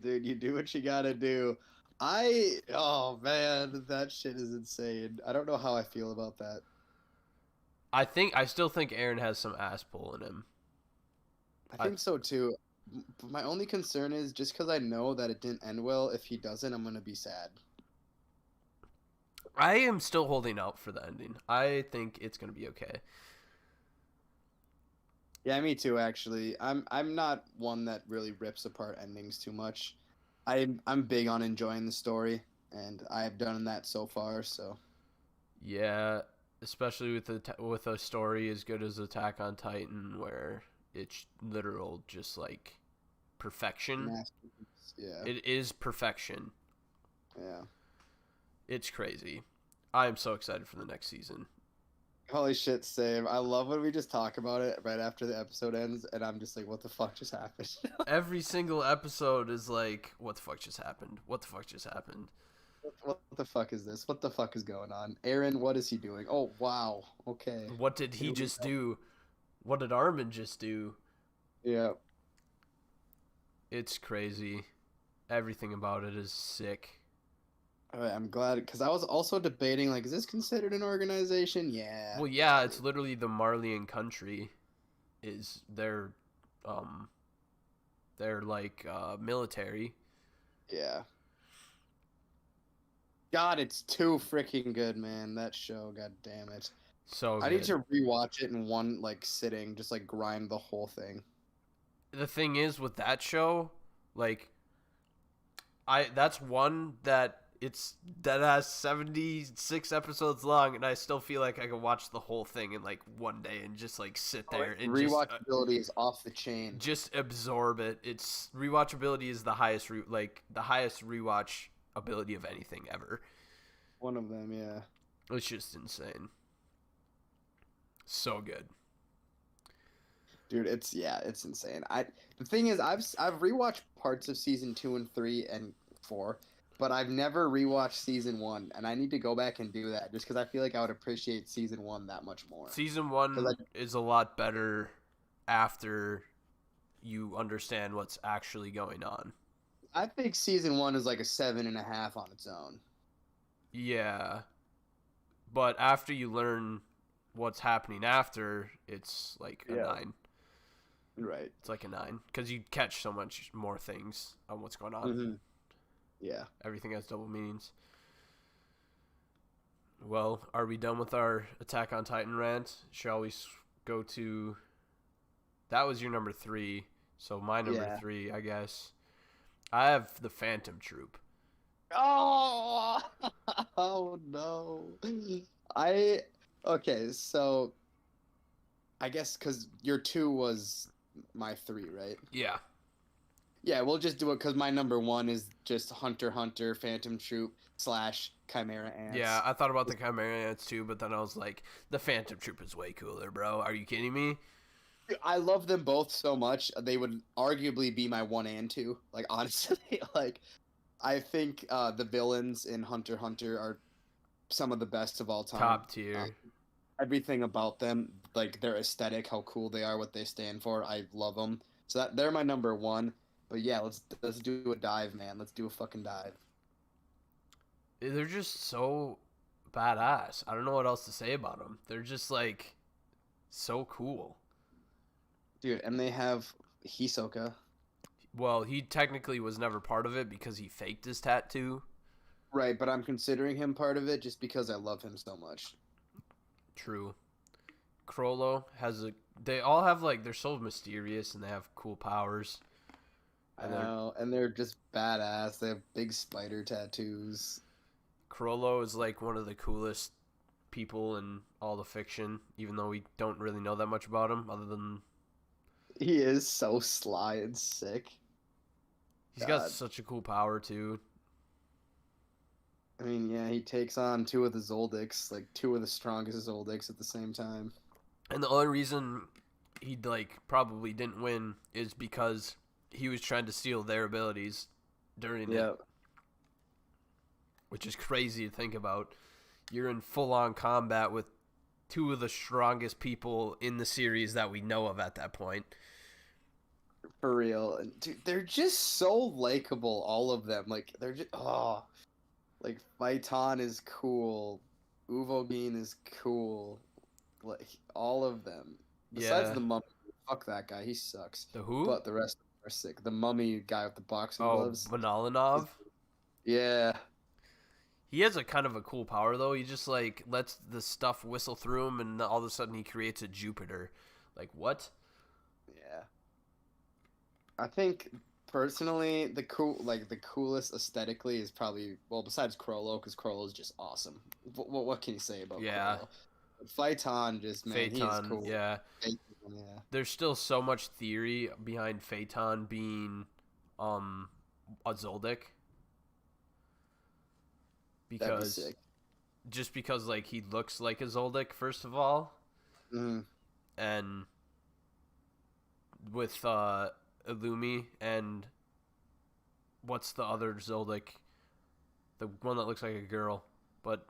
dude, you do what you gotta do. Oh man, that shit is insane. I don't know how I feel about that. I still think Aaron has some ass pull in him. I think so too. But my only concern is just because I know that it didn't end well. If he doesn't, I'm gonna be sad. I am still holding out for the ending. I think it's gonna be okay. Yeah, me too. Actually, I'm not one that really rips apart endings too much. I'm big on enjoying the story, and I've done that so far. So Yeah, especially with a story as good as Attack on Titan, where it's literal, just like perfection. masterpiece. Yeah, It is perfection. yeah. It's crazy. I am so excited for the next season. Holy shit, same. I love when we just talk about it right after the episode ends, and I'm just like, what the fuck just happened? Every single episode is like, what the fuck just happened? What the fuck just happened? What the fuck is this? What the fuck is going on? Aaron, what is he doing? Oh, wow. Okay. What did he just do? What did Armin just do? Yeah. It's crazy. Everything about it is sick. All right, I'm glad because I was also debating like, is this considered an organization? Yeah. Well, yeah, it's literally the Marleyan country is they're like military. Yeah. God, it's too freaking good, man. That show, god damn it. So I need good. to rewatch it in one like sitting, just like grind the whole thing. The thing is with that show, like that's one that that has 76 episodes long, and I still feel like I could watch the whole thing in like one day and just like sit there and Rewatchability is off the chain. just absorb it. It's rewatchability is the highest the highest rewatch ability of anything ever. One of them, yeah. It's just insane. So good. Dude, it's insane. The thing is, I've rewatched parts of season 2 and 3 and 4, but I've never rewatched season 1, and I need to go back and do that just because I feel like I would appreciate season 1 that much more. Season 1 is a lot better after you understand what's actually going on. I think season 1 is like a 7.5 on its own. Yeah. But after you learn what's happening after, it's like a 9. Right. It's like a 9 because you catch so much more things on what's going on. Mm-hmm. Yeah. Everything has double meanings. Well, are we done with our Attack on Titan rant? Shall we go to... That was your number 3, so my number 3, I guess. I have the Phantom Troop. Oh! Oh, no. Okay, so... I guess because your 2 was my 3, right? Yeah. Yeah, we'll just do it because my number 1 is just Hunter x Hunter, Phantom Troop / Chimera Ants. Yeah, I thought about the Chimera Ants too, but then I was like, the Phantom Troop is way cooler, bro. Are you kidding me? I love them both so much. They would arguably be my one and two. Like honestly, like I think the villains in Hunter x Hunter are some of the best of all time. Top tier. Everything about them, like their aesthetic, how cool they are, what they stand for, I love them. So that they're my number one. But yeah, let's do a dive, man. Let's do a fucking dive. They're just so badass. I don't know what else to say about them. They're just like so cool. Dude, and they have Hisoka. Well, he technically was never part of it because he faked his tattoo. Right, but I'm considering him part of it just because I love him so much. True. Chrollo has a. They all have like they're so mysterious and they have cool powers. I know, and they're just badass. They have big spider tattoos. Chrollo is like one of the coolest people in all the fiction, even though we don't really know that much about him, other than He is so sly and sick. he's got such a cool power too. I mean, yeah, he takes on two of the Zoldycks, like two of the strongest Zoldycks at the same time. And the only reason he like probably didn't win is because he was trying to steal their abilities during it. Which is crazy to think about. You're in full-on combat with two of the strongest people in the series that we know of at that point. For real. Dude, they're just so likable, all of them. Like, they're just, like, Phaeton is cool. Uvogin is cool. Like, all of them. Besides the mummy. Fuck that guy. He sucks. The who? But the rest are sick. The mummy guy with the boxing Oh, gloves. Vanalinov? Yeah. He has a kind of a cool power, though. He just, like, lets the stuff whistle through him, and all of a sudden he creates a Jupiter. Like, what? Yeah. I think, personally, the coolest aesthetically is probably, well, besides Chrollo, because Chrollo is just awesome. What can you say about Chrollo? Phaeton just, man, he's cool. Yeah. Phaeton, yeah. There's still so much theory behind Phaeton being a Zoldyck. Because just because like he looks like a Zoldyck first of all, and with Illumi and what's the other Zoldyck, the one that looks like a girl, but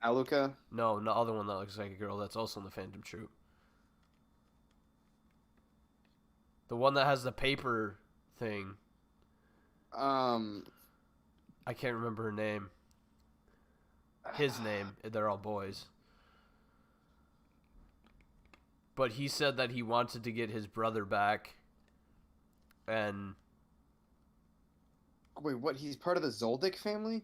Aluka? No, the other one that looks like a girl that's also in the Phantom Troop. The one that has the paper thing. I can't remember her name. His name. They're all boys. But he said that he wanted to get his brother back. And... Wait, what? He's part of the Zoldyck family?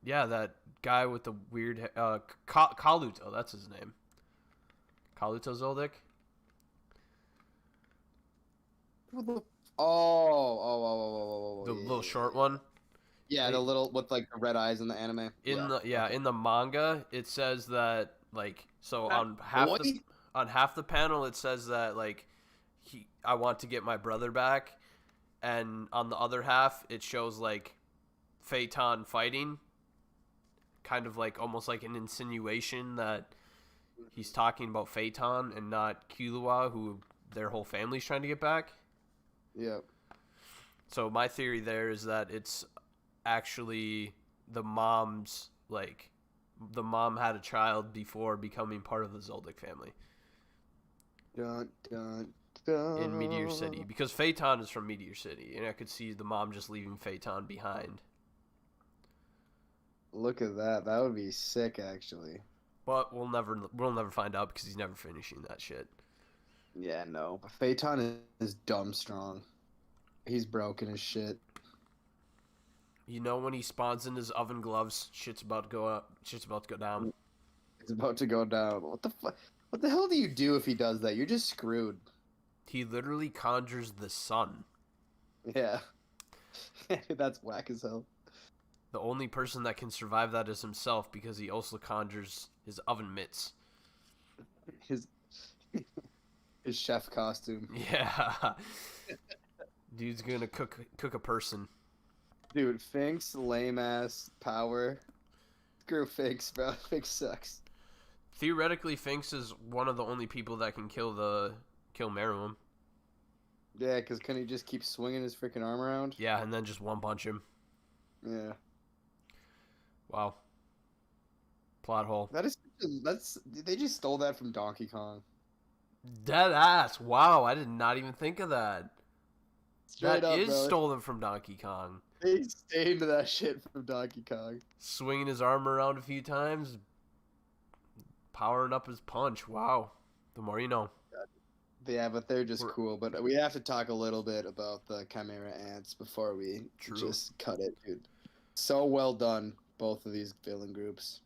Yeah, that guy with the weird... Kaluto, that's his name. Kaluto Zoldyck? The little short one? Yeah, the little with like the red eyes in the anime. In the manga, it says that like on half the panel it says that like I want to get my brother back, and on the other half it shows like Phaeton fighting, kind of like almost like an insinuation that he's talking about Phaeton and not Killua, who their whole family's trying to get back. Yeah. So my theory there is that it's actually the mom's, like, the mom had a child before becoming part of the Zoldyck family. Dun, dun, dun. In Meteor City. Because Phaeton is from Meteor City, and I could see the mom just leaving Phaeton behind. Look at that. That would be sick, actually. But we'll never find out because he's never finishing that shit. Yeah, no. But Phaeton is dumb strong. He's broken as shit. You know when he spawns in his oven gloves, shit's about to go up. Shit's about to go down. It's about to go down. What the fuck? What the hell do you do if he does that? You're just screwed. He literally conjures the sun. Yeah. That's whack as hell. The only person that can survive that is himself because he also conjures his oven mitts. His chef costume. Yeah. Dude's gonna cook a person. Dude, Fink's lame ass power. Screw Finks, bro. Finks sucks. theoretically, Finks is one of the only people that can kill Meruem. Yeah, because can he just keep swinging his freaking arm around? Yeah, and then just one punch him. Yeah. Wow. Plot hole. They just stole that from Donkey Kong. Dead ass. Wow, I did not even think of that. Straight That up, is bro. stolen from Donkey Kong. They stained that shit from Donkey Kong. Swinging his arm around a few times, powering up his punch. Wow. The more you know. Yeah, but they're just cool. But we have to talk a little bit about the Chimera Ants before we just cut it, dude. So well done, both of these villain groups.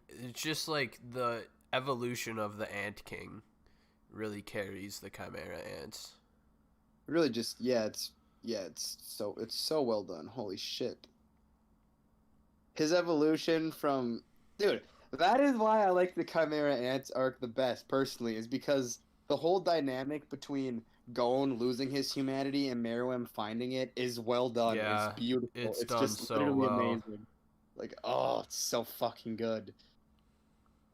It's just like the evolution of the Ant King really carries the Chimera Ants. Really, it's so well done. Holy shit. His evolution from, dude, that is why I like the Chimera Ants arc the best personally, is because the whole dynamic between Gon losing his humanity and Meruem finding it is well done. Yeah, it's beautiful. it's It's done just so literally well. amazing. Like, oh, it's so fucking good.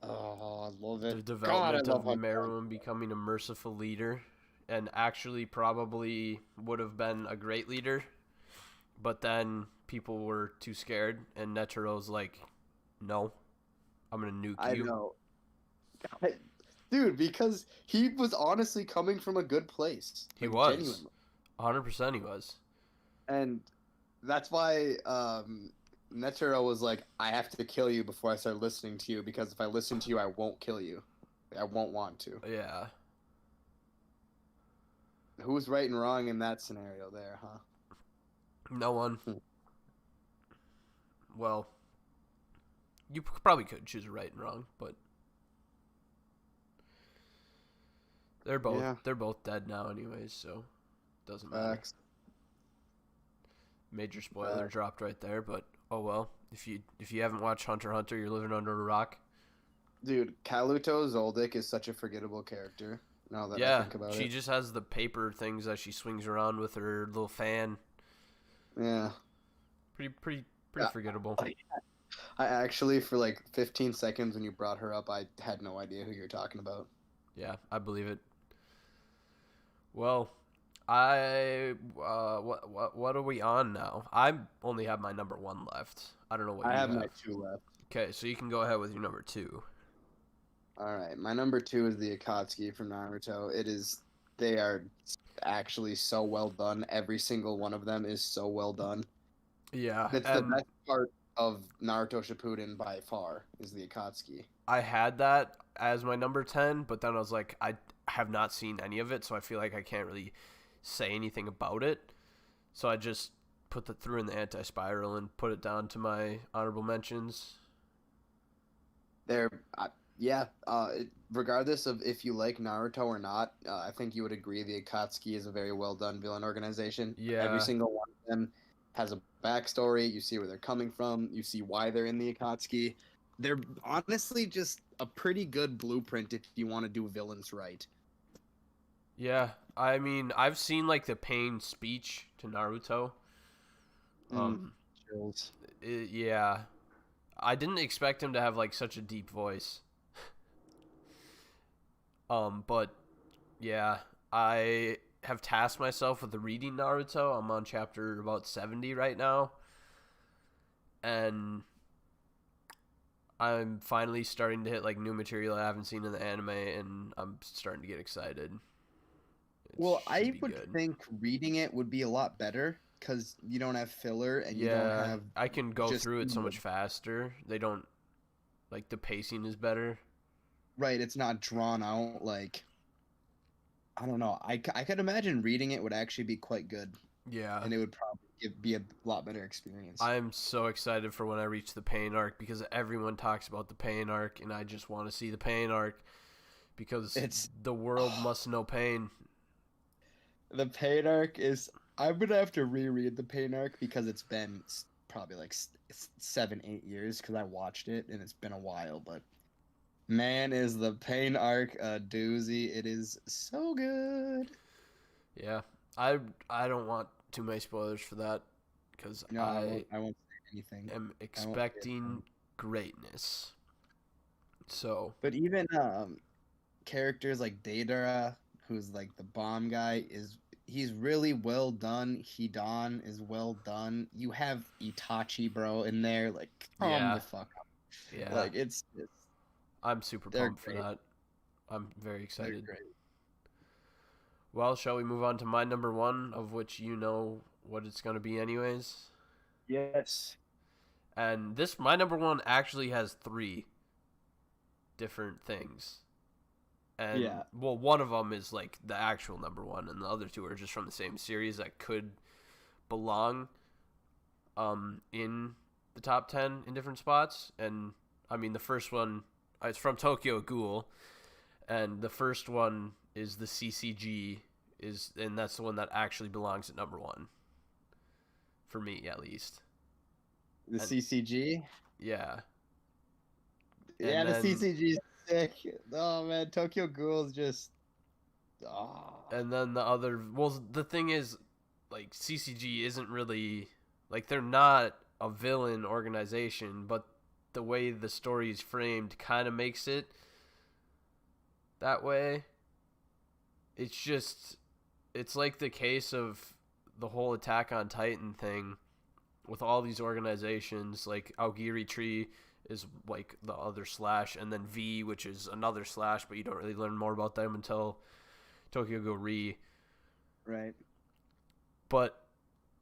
Oh, I love it. The development of how Meruem becoming a merciful leader, and actually probably would have been a great leader, but then people were too scared, and Netero's like, no, I'm gonna nuke you. I know. Dude, because he was honestly coming from a good place. He Like, was. genuinely. 100% he was. And that's why Netero was like, I have to kill you before I start listening to you, because if I listen to you, I won't kill you. I won't want to. Yeah. Who's right and wrong in that scenario there, huh? No one. Well, you probably could choose right and wrong, but they're both dead now anyways, so doesn't matter. Major spoiler dropped right there, but oh well. If you haven't watched Hunter x Hunter, you're living under a rock. Dude, Kaluto Zoldyck is such a forgettable character. Now that I think about she it. just has the paper things that she swings around with her little fan. Yeah. Pretty forgettable. I actually, for like 15 seconds when you brought her up, I had no idea who you're talking about. Yeah, I believe it. Well, what are we on now? I only have my number 1 left. I don't know what I you have my 2 left. Okay, so you can go ahead with your number 2. All right, my number 2 is the Akatsuki from Naruto. They are actually so well done. Every single one of them is so well done. Yeah, that's the best part of Naruto Shippuden by far, is the Akatsuki. I had that as my number 10, but then I was like, I have not seen any of it, so I feel like I can't really say anything about it. So I just threw in the Anti-Spiral and put it down to my honorable mentions. Regardless of if you like Naruto or not, I think you would agree the Akatsuki is a very well done villain organization. Yeah. Every single one of them has a backstory. You see where they're coming from. You see why they're in the Akatsuki. They're honestly just a pretty good blueprint if you want to do villains right. Yeah, I mean, I've seen like the Pain speech to Naruto. Yeah, I didn't expect him to have like such a deep voice. But yeah, I have tasked myself with reading Naruto. I'm on chapter about 70 right now, and I'm finally starting to hit like new material I haven't seen in the anime, and I'm starting to get excited. Well, I would think reading it would be a lot better because you don't have filler and you don't have. I can go through it so much faster. They don't like the pacing is better. Right, it's not drawn out like. I don't know. I could imagine reading it would actually be quite good. Yeah, and it would probably be a lot better experience. I'm so excited for when I reach the Pain arc because everyone talks about the Pain arc, and I just want to see the Pain arc because the world must know pain. The Pain arc is. I'm gonna have to reread the Pain arc because it's been probably like 7-8 years because I watched it and it's been a while. But man, is the Pain arc a doozy? It is so good. Yeah, I don't want too many spoilers for that because I won't say anything. Am expecting greatness. So But even characters like Deidara, who's like the bomb guy, he's really well done. Hidan is well done. You have Itachi, bro, in there. Like, calm yeah, the fuck up. yeah, Like, it's I'm super they're pumped for great. that. I'm very They're excited. great. Well, shall we move on to my number one, of which you know what it's gonna be anyways? Yes. And this my number one actually has three different things. And Yeah. well, one of them is like the actual number one, and the other two are just from the same series that could belong in the top 10 in different spots. And I mean, the first one it's from Tokyo Ghoul, and the first one is the CCG and that's the one that actually belongs at number one for me at least. The And CCG. yeah, and Yeah, the then CCG is sick. Oh man, Tokyo Ghoul is just. Oh. the other, well, the thing is, like, CCG isn't really, like, they're not a villain organization, but the way the story is framed kind of makes it that way. It's just, it's like the case of the whole Attack on Titan thing with all these organizations. Like Aogiri Tree is like the other slash, and then V, which is another slash, but you don't really learn more about them until Tokyo Go Re. Right. But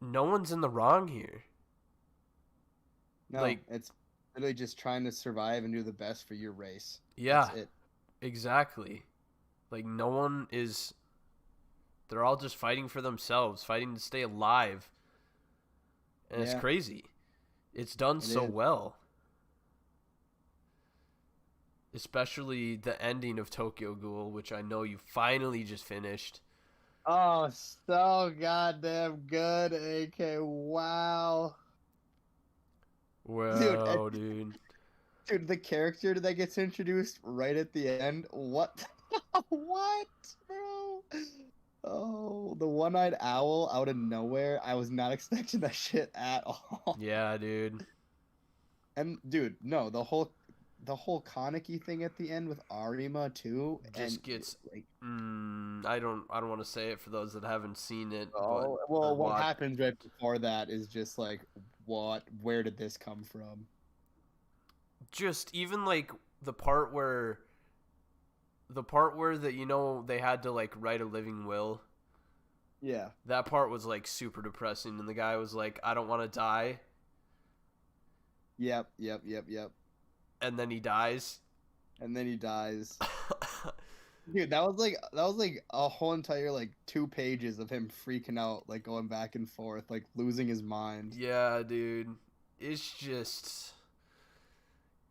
no one's in the wrong here. No, Like, it's literally just trying to survive and do the best for your race. yeah, That's it. exactly. Like, no one is. They're all just fighting for themselves, fighting to stay alive. And it's Yeah, crazy. It's done it so is. well. Especially the ending of Tokyo Ghoul, which I know you finally just finished. Oh, so goddamn good, AK. Wow. Dude, Wow, dude. dude, the character that gets introduced right at the end. What? What, bro? Oh, the one-eyed owl out of nowhere. I was not expecting that shit at all. Yeah, dude. And dude, no, the whole Kaneki thing at the end with Arima too, and Just gets. like, I don't want to say it for those that haven't seen it, but oh, or well, what watch. happens right before that is just like, what? Where did this come from? Just even like the part where that they had to like write a living will. Yeah. That part was like super depressing, and the guy was like, "I don't want to die," Yep. Yep. Yep. Yep. and then he dies. And then he dies. Dude, that was like a whole entire like 2 pages of him freaking out, like going back and forth, like losing his mind. Yeah, dude. It's just,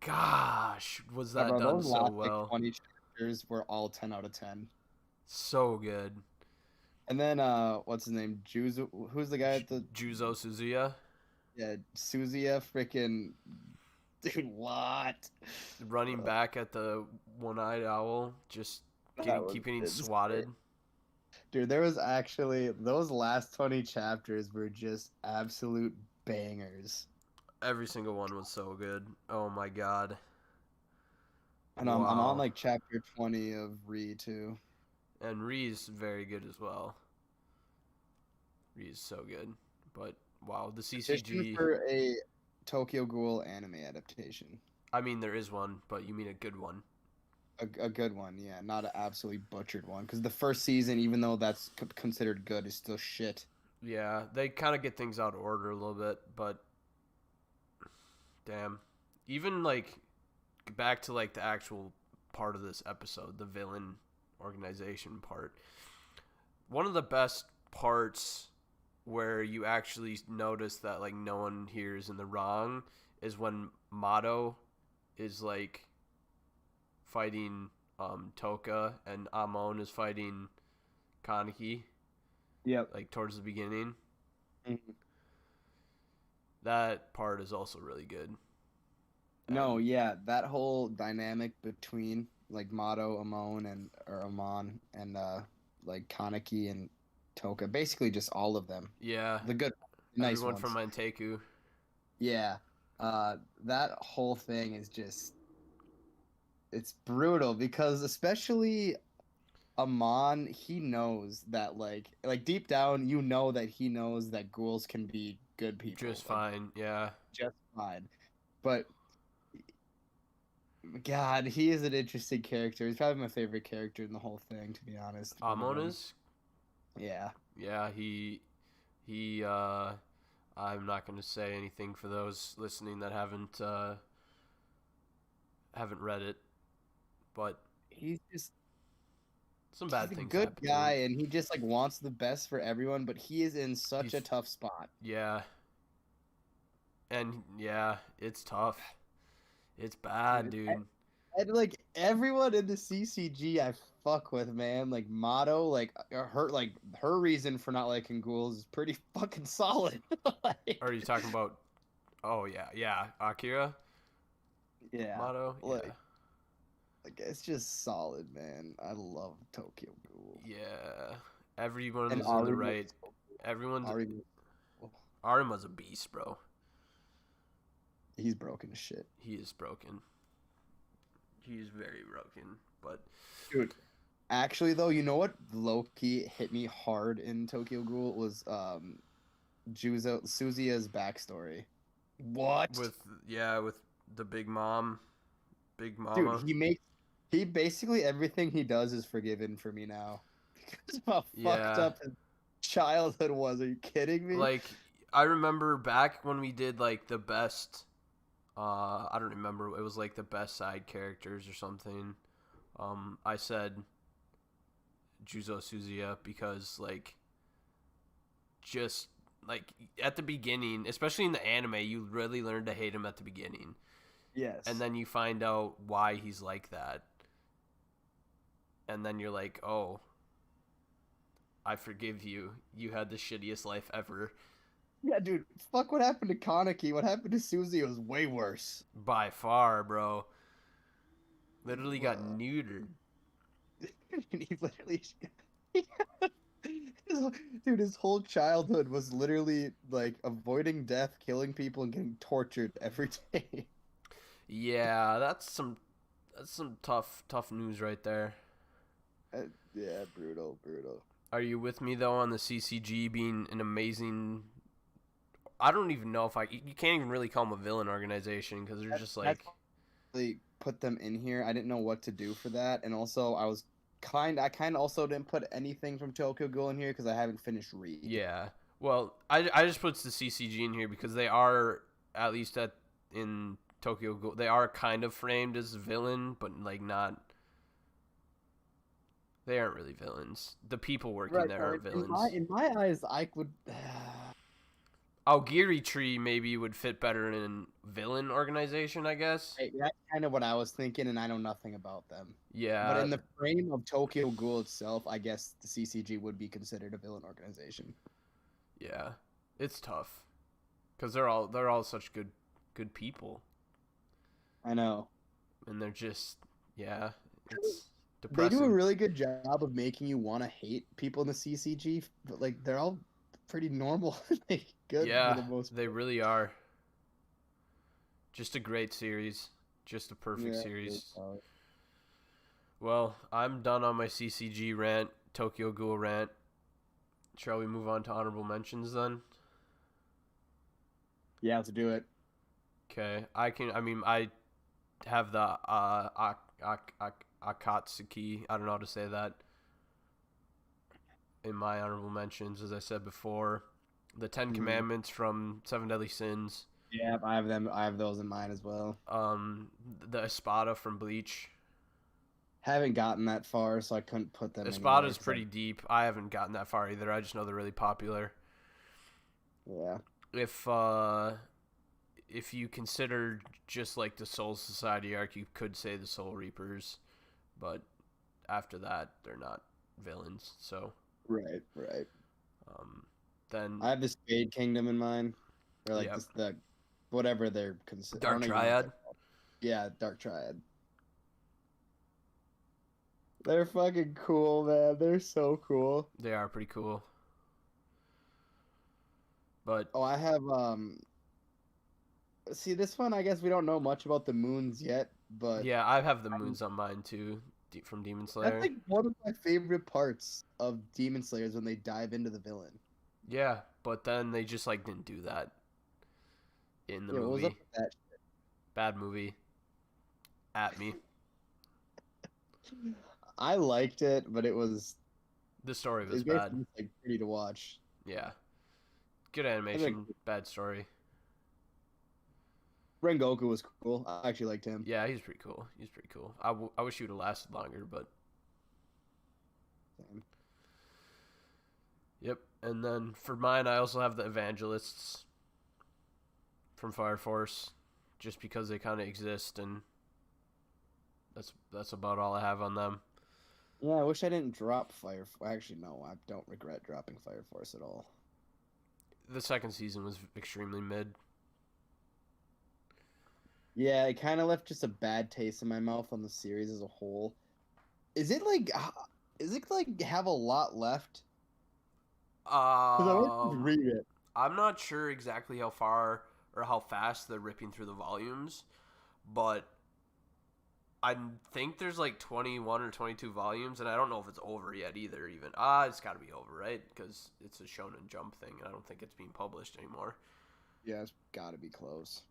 gosh, was Yeah, that bro, done those so last like well? 20 chapters were all 10 out of 10. So good. And then what's his name? Juzo, who's the guy at the Juzo Suzuya yeah, Suzuya freaking dude, what? running back at the one-eyed owl, just That was keep getting insane. swatted. Dude, there was actually those last 20 chapters were just absolute bangers. Every single one was so good. Oh my god. And I'm on Wow. like chapter 20 of Re too. And Ree's very good as well. Ree's so good. But wow, the Petition CCG. for a Tokyo Ghoul anime adaptation. I mean, there is one, but you mean a good one. A good one, yeah, not an absolutely butchered one. Because the first season, even though that's considered good, is still shit. Yeah, they kind of get things out of order a little bit, but damn. Even like back to like the actual part of this episode, the villain organization part. One of the best parts where you actually notice that like no one here is in the wrong is when Mato is like fighting Toka and Amon is fighting Kaneki Yep. like towards the beginning. Mhm. That part is also really good. No, yeah, that whole dynamic between like Mato, Amon, and or Amon and like Kaneki and Toka, basically just all of them, Yeah, the good, nice everyone from ones. Manteku. Yeah, that whole thing is just it's brutal because especially Amon, he knows that like deep down, you know that he knows that ghouls can be good people, Just like fine. Yeah. just fine. But God, he is an interesting character. He's probably my favorite character in the whole thing, to be honest. Amon is. Yeah. Yeah. He. I'm not gonna say anything for those listening that haven't read it, but He's just some he's bad a things good happen to guy him. and he just like wants the best for everyone, but he is in such a He's tough spot. yeah, and yeah, it's tough. It's bad, Dude, dude. and like everyone in the CCG I fuck with, man. Like Motto, like her reason for not liking ghouls is pretty fucking solid. Are Like you talking about? Oh yeah, yeah. Akira yeah. motto. Yeah, Like it's just solid, man. I love Tokyo Ghoul. yeah. And Everyone's in the Arima right. is so cool. Everyone's Arima, Arima's a beast, bro. he's broken as shit. He is broken. He is very broken. But Dude, actually though, you know what low key hit me hard in Tokyo Ghoul was Suzuya's backstory. What? with the big Dude, mama. he basically everything he does is forgiven for me now. Because of how fucked Yeah, up his childhood was. Are you kidding me? like I remember back when we did like the best. I don't remember. It was like the best side characters or something. I said Juzo Suzuya because like just like at the beginning, especially in the anime, you really learn to hate him at the beginning, and Yes. then you find out why he's like that, and then you're like, oh, I forgive you. You had the shittiest life ever. Yeah, dude. Fuck what happened to Kaneki. What happened to Susie was way worse. By far, bro. Literally got Uh, neutered. he literally. Dude, his whole childhood was literally like avoiding death, killing people, and getting tortured every day. Yeah, that's some tough news right there. Yeah, brutal, brutal. Are you with me though on the CCG being an amazing? I don't even know if you can't even really call them a villain organization because they're just That's like really put them in here. I didn't know what to do for that, and also I kind of also didn't put anything from Tokyo Ghoul in here because I haven't finished Read. yeah. Well, I just put the CCG in here because they are at least at in Tokyo Ghoul they are kind of framed as villain, but like not. They aren't really villains. The people working Right. there No, are villains. in my eyes, I would. Aogiri Tree maybe would fit better in villain organization, I guess. That's kind of what I was thinking, and I know nothing about them. But Yeah, in the frame of Tokyo Ghoul itself, I guess the CCG would be considered a villain organization. yeah. It's tough because they're all such good people, I know. and they're just yeah. It's They do a depressing. really good job of making you want to hate people in the CCG, but like they're all pretty normal, like good for Yeah, the most they part. really are. Just a great series. Just a perfect Yeah. series. Well, I'm done on my CCG rant, Tokyo Ghoul rant. Shall we move on to honorable mentions then? Yeah, let's do it. Okay, I can. I mean, I have the Akatsuki. I don't know how to say that in my honorable mentions. As I said before, the Ten Mhm. Commandments from Seven Deadly Sins. Yeah, I have them. I have those in mine as well. The Espada from Bleach. Haven't gotten that far, so I couldn't put them anywhere. Espada's pretty deep. I haven't gotten that far either. I just know they're really popular. Yeah. If you consider just like the Soul Society arc, you could say the Soul Reapers, but after that, they're not villains. So, Right. Right. then I have the Spade Kingdom in mine, or like yeah, the whatever they're considered. Dark Triad. Yeah, Dark Triad. They're fucking cool, man. They're so cool. They are pretty cool. But Oh, I have see this one. I guess we don't know much about the moons yet, but Yeah, I have the moons on mine too, from Demon Slayer. that's like one of my favorite parts of Demon Slayer is when they dive into the villain. Yeah, but then they just like didn't do that in the Yeah, what was up movie. with that? Bad movie. At me. I liked it, but The story it was made bad. it like pretty to watch. Yeah. Good I think animation, bad story. Rengoku was cool. I actually liked him. Yeah, he's pretty cool. He's pretty cool. I wish he would have lasted longer, but Same. yep. And then for mine, I also have the Evangelists from Fire Force, just because they kind of exist, and that's about all I have on them. Yeah, I wish I didn't drop Fire. Actually, no, I don't regret dropping Fire Force at all. The second season was extremely mid. Yeah, it kind of left just a bad taste in my mouth on the series as a whole. Is it like have a lot left? Because I want to read it. I'm not sure exactly how far or how fast they're ripping through the volumes, but I think there's like 21 or 22 volumes, and I don't know if it's over yet either. Even it's got to be over, right? Because it's a Shonen Jump thing, and I don't think it's being published anymore. Yeah, it's got to be close.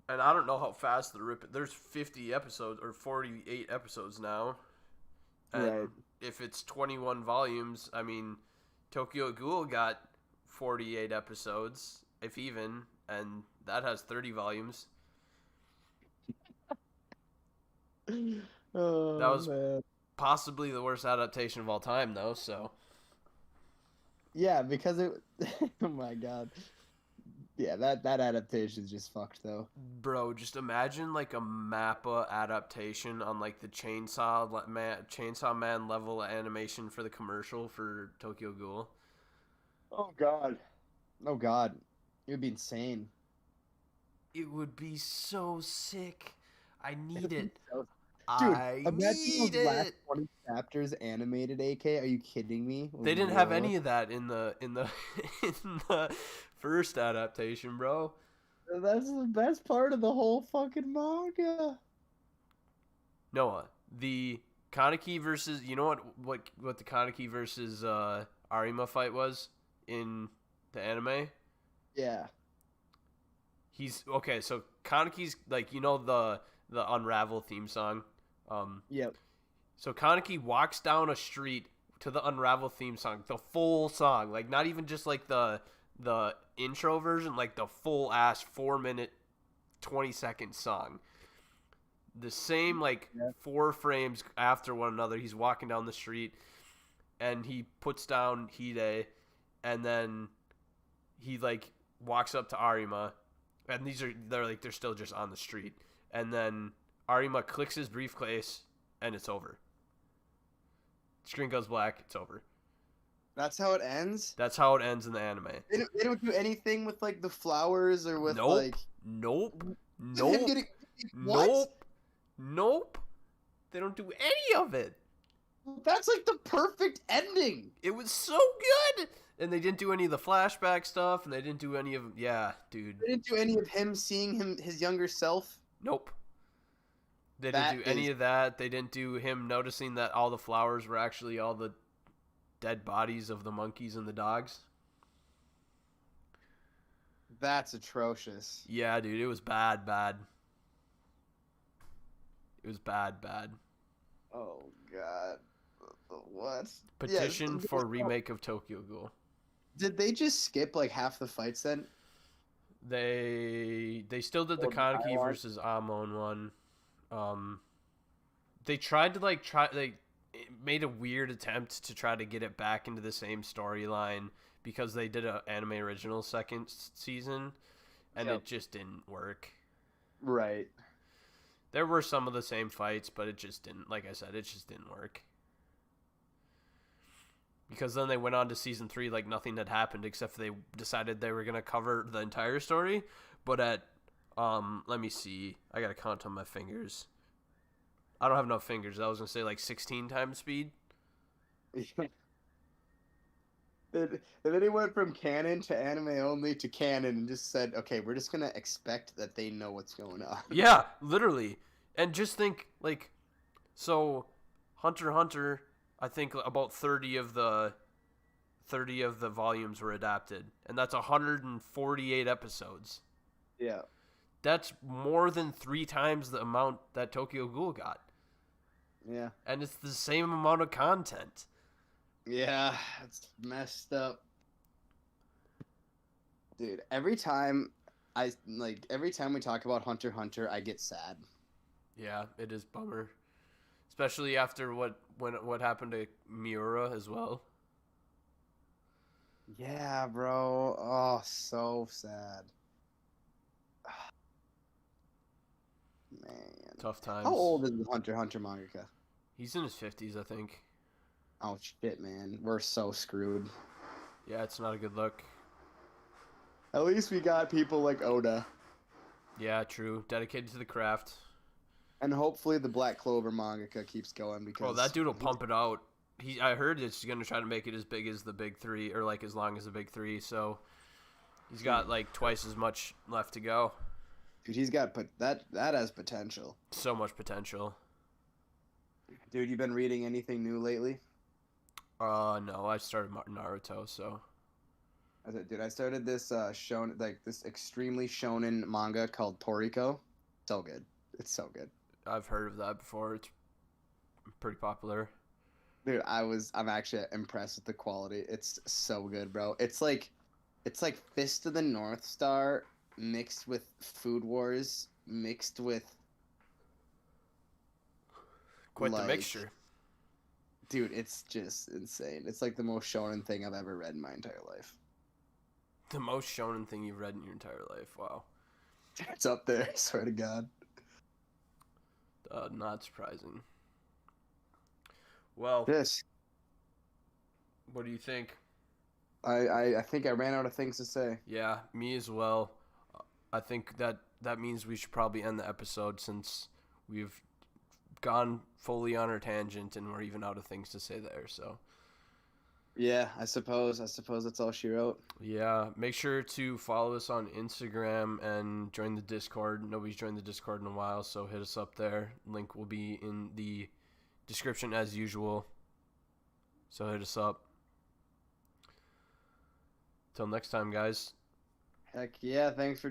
And I don't know how fast they're ripping. There's 50 episodes or 48 episodes now, and Right. if it's 21 volumes, I mean, Tokyo Ghoul got 48 episodes, if even, and that has 30 volumes. Oh, That was man. possibly the worst adaptation of all time, though, so. Yeah, because it. Oh my god. Yeah, that adaptation's just fucked though. Bro, just imagine like a Mappa adaptation on like the Chainsaw Man level animation for the commercial for Tokyo Ghoul. Oh god. Oh god. It would be insane. It would be so sick. I It'd need be it. so- Dude, I imagine need those last it. 20 chapters animated, AK. Are you kidding me? They didn't have any of that in the in the first adaptation, bro. That's the best part of the whole fucking manga. Noah, the Kaneki versus what the Kaneki versus Arima fight was in the anime? Yeah. He's okay, so Kaneki's like the Unravel theme song. Yep. So Kaneki walks down a street to the Unravel theme song, the full song, like not even just like the intro version, like the full ass 4-minute 20-second song. The same like 4 frames after one another, he's walking down the street and he puts down Hide, and then he like walks up to Arima, and they're still just on the street, and then Arima clicks his briefcase and it's over. Screen goes black, it's over. That's how it ends? That's how it ends in the anime. They don't do anything with like the flowers or with Nope. like Nope. him Nope. getting what? Nope. Nope. They don't do any of it. That's like the perfect ending. It was so good. And they didn't do any of the flashback stuff, and they didn't do any of dude. They didn't do any of him seeing his younger self. Nope. They That didn't do any is- of that. They didn't do him noticing that all the flowers were actually all the dead bodies of the monkeys and the dogs. That's atrocious. Yeah, dude, it was bad. It was bad. Oh god. What? Petition Yeah, for remake of Tokyo Ghoul. Did they just skip like half the fights then? They still did the Or the Kaneki dialogue? versus Amon one. They tried to they made a weird attempt to try to get it back into the same storyline because they did an anime original second season, and Yep. it just didn't work. Right. There were some of the same fights, but it just didn't. Like I said, it just didn't work. Because then they went on to season 3 like nothing had happened, except they decided they were gonna cover the entire story. But at let me see, I gotta count on my fingers. I don't have enough fingers. I was gonna say like 16 times speed. And then he went from canon to anime only to canon and just said, okay, we're just going to expect that they know what's going on. Yeah, literally. And just think, like, so Hunter x Hunter, I think about 30 of the volumes were adapted, and that's 148 episodes. Yeah. That's more than 3 times the amount that Tokyo Ghoul got. Yeah. And it's the same amount of content. Yeah, it's messed up. Dude, every time we talk about Hunter x Hunter, I get sad. Yeah, it is bummer. Especially after what happened to Miura as well. Yeah, bro. Oh, so sad. Man. Tough times. How old is the Hunter x Hunter mangaka? He's in his 50s, I think. Oh shit, man. We're so screwed. Yeah, it's not a good look. At least we got people like Oda. Yeah, true. Dedicated to the craft. And hopefully the Black Clover mangaka keeps going because Oh, that dude will pump it out. I heard it's gonna try to make it as big as the big three, or like as long as the big three. So he's got like twice as much left to go. Dude, he's got that has potential. So much potential. Dude, you been reading anything new lately? No, I started Naruto, so. Dude, I started this this extremely shonen manga called Toriko. So good. It's so good. I've heard of that before. It's pretty popular. Dude, I'm actually impressed with the quality. It's so good, bro. It's like Fist of the North Star mixed with Food Wars mixed with Quite the like, mixture. Dude, it's just insane. It's like the most shonen thing I've ever read in my entire life. The most shonen thing you've read in your entire life. Wow. It's up there, I swear to God. Not surprising. Well, Yes. What do you think? I think I ran out of things to say. Yeah, me as well. I think that means we should probably end the episode since we've gone fully on our tangent and we're even out of things to say there. So Yeah, I suppose that's all she wrote. yeah, make sure to follow us on Instagram and join the Discord. Nobody's joined the Discord in a while, so hit us up there. Link will be in the description as usual. So hit us up. Till next time, guys. Heck yeah, thanks for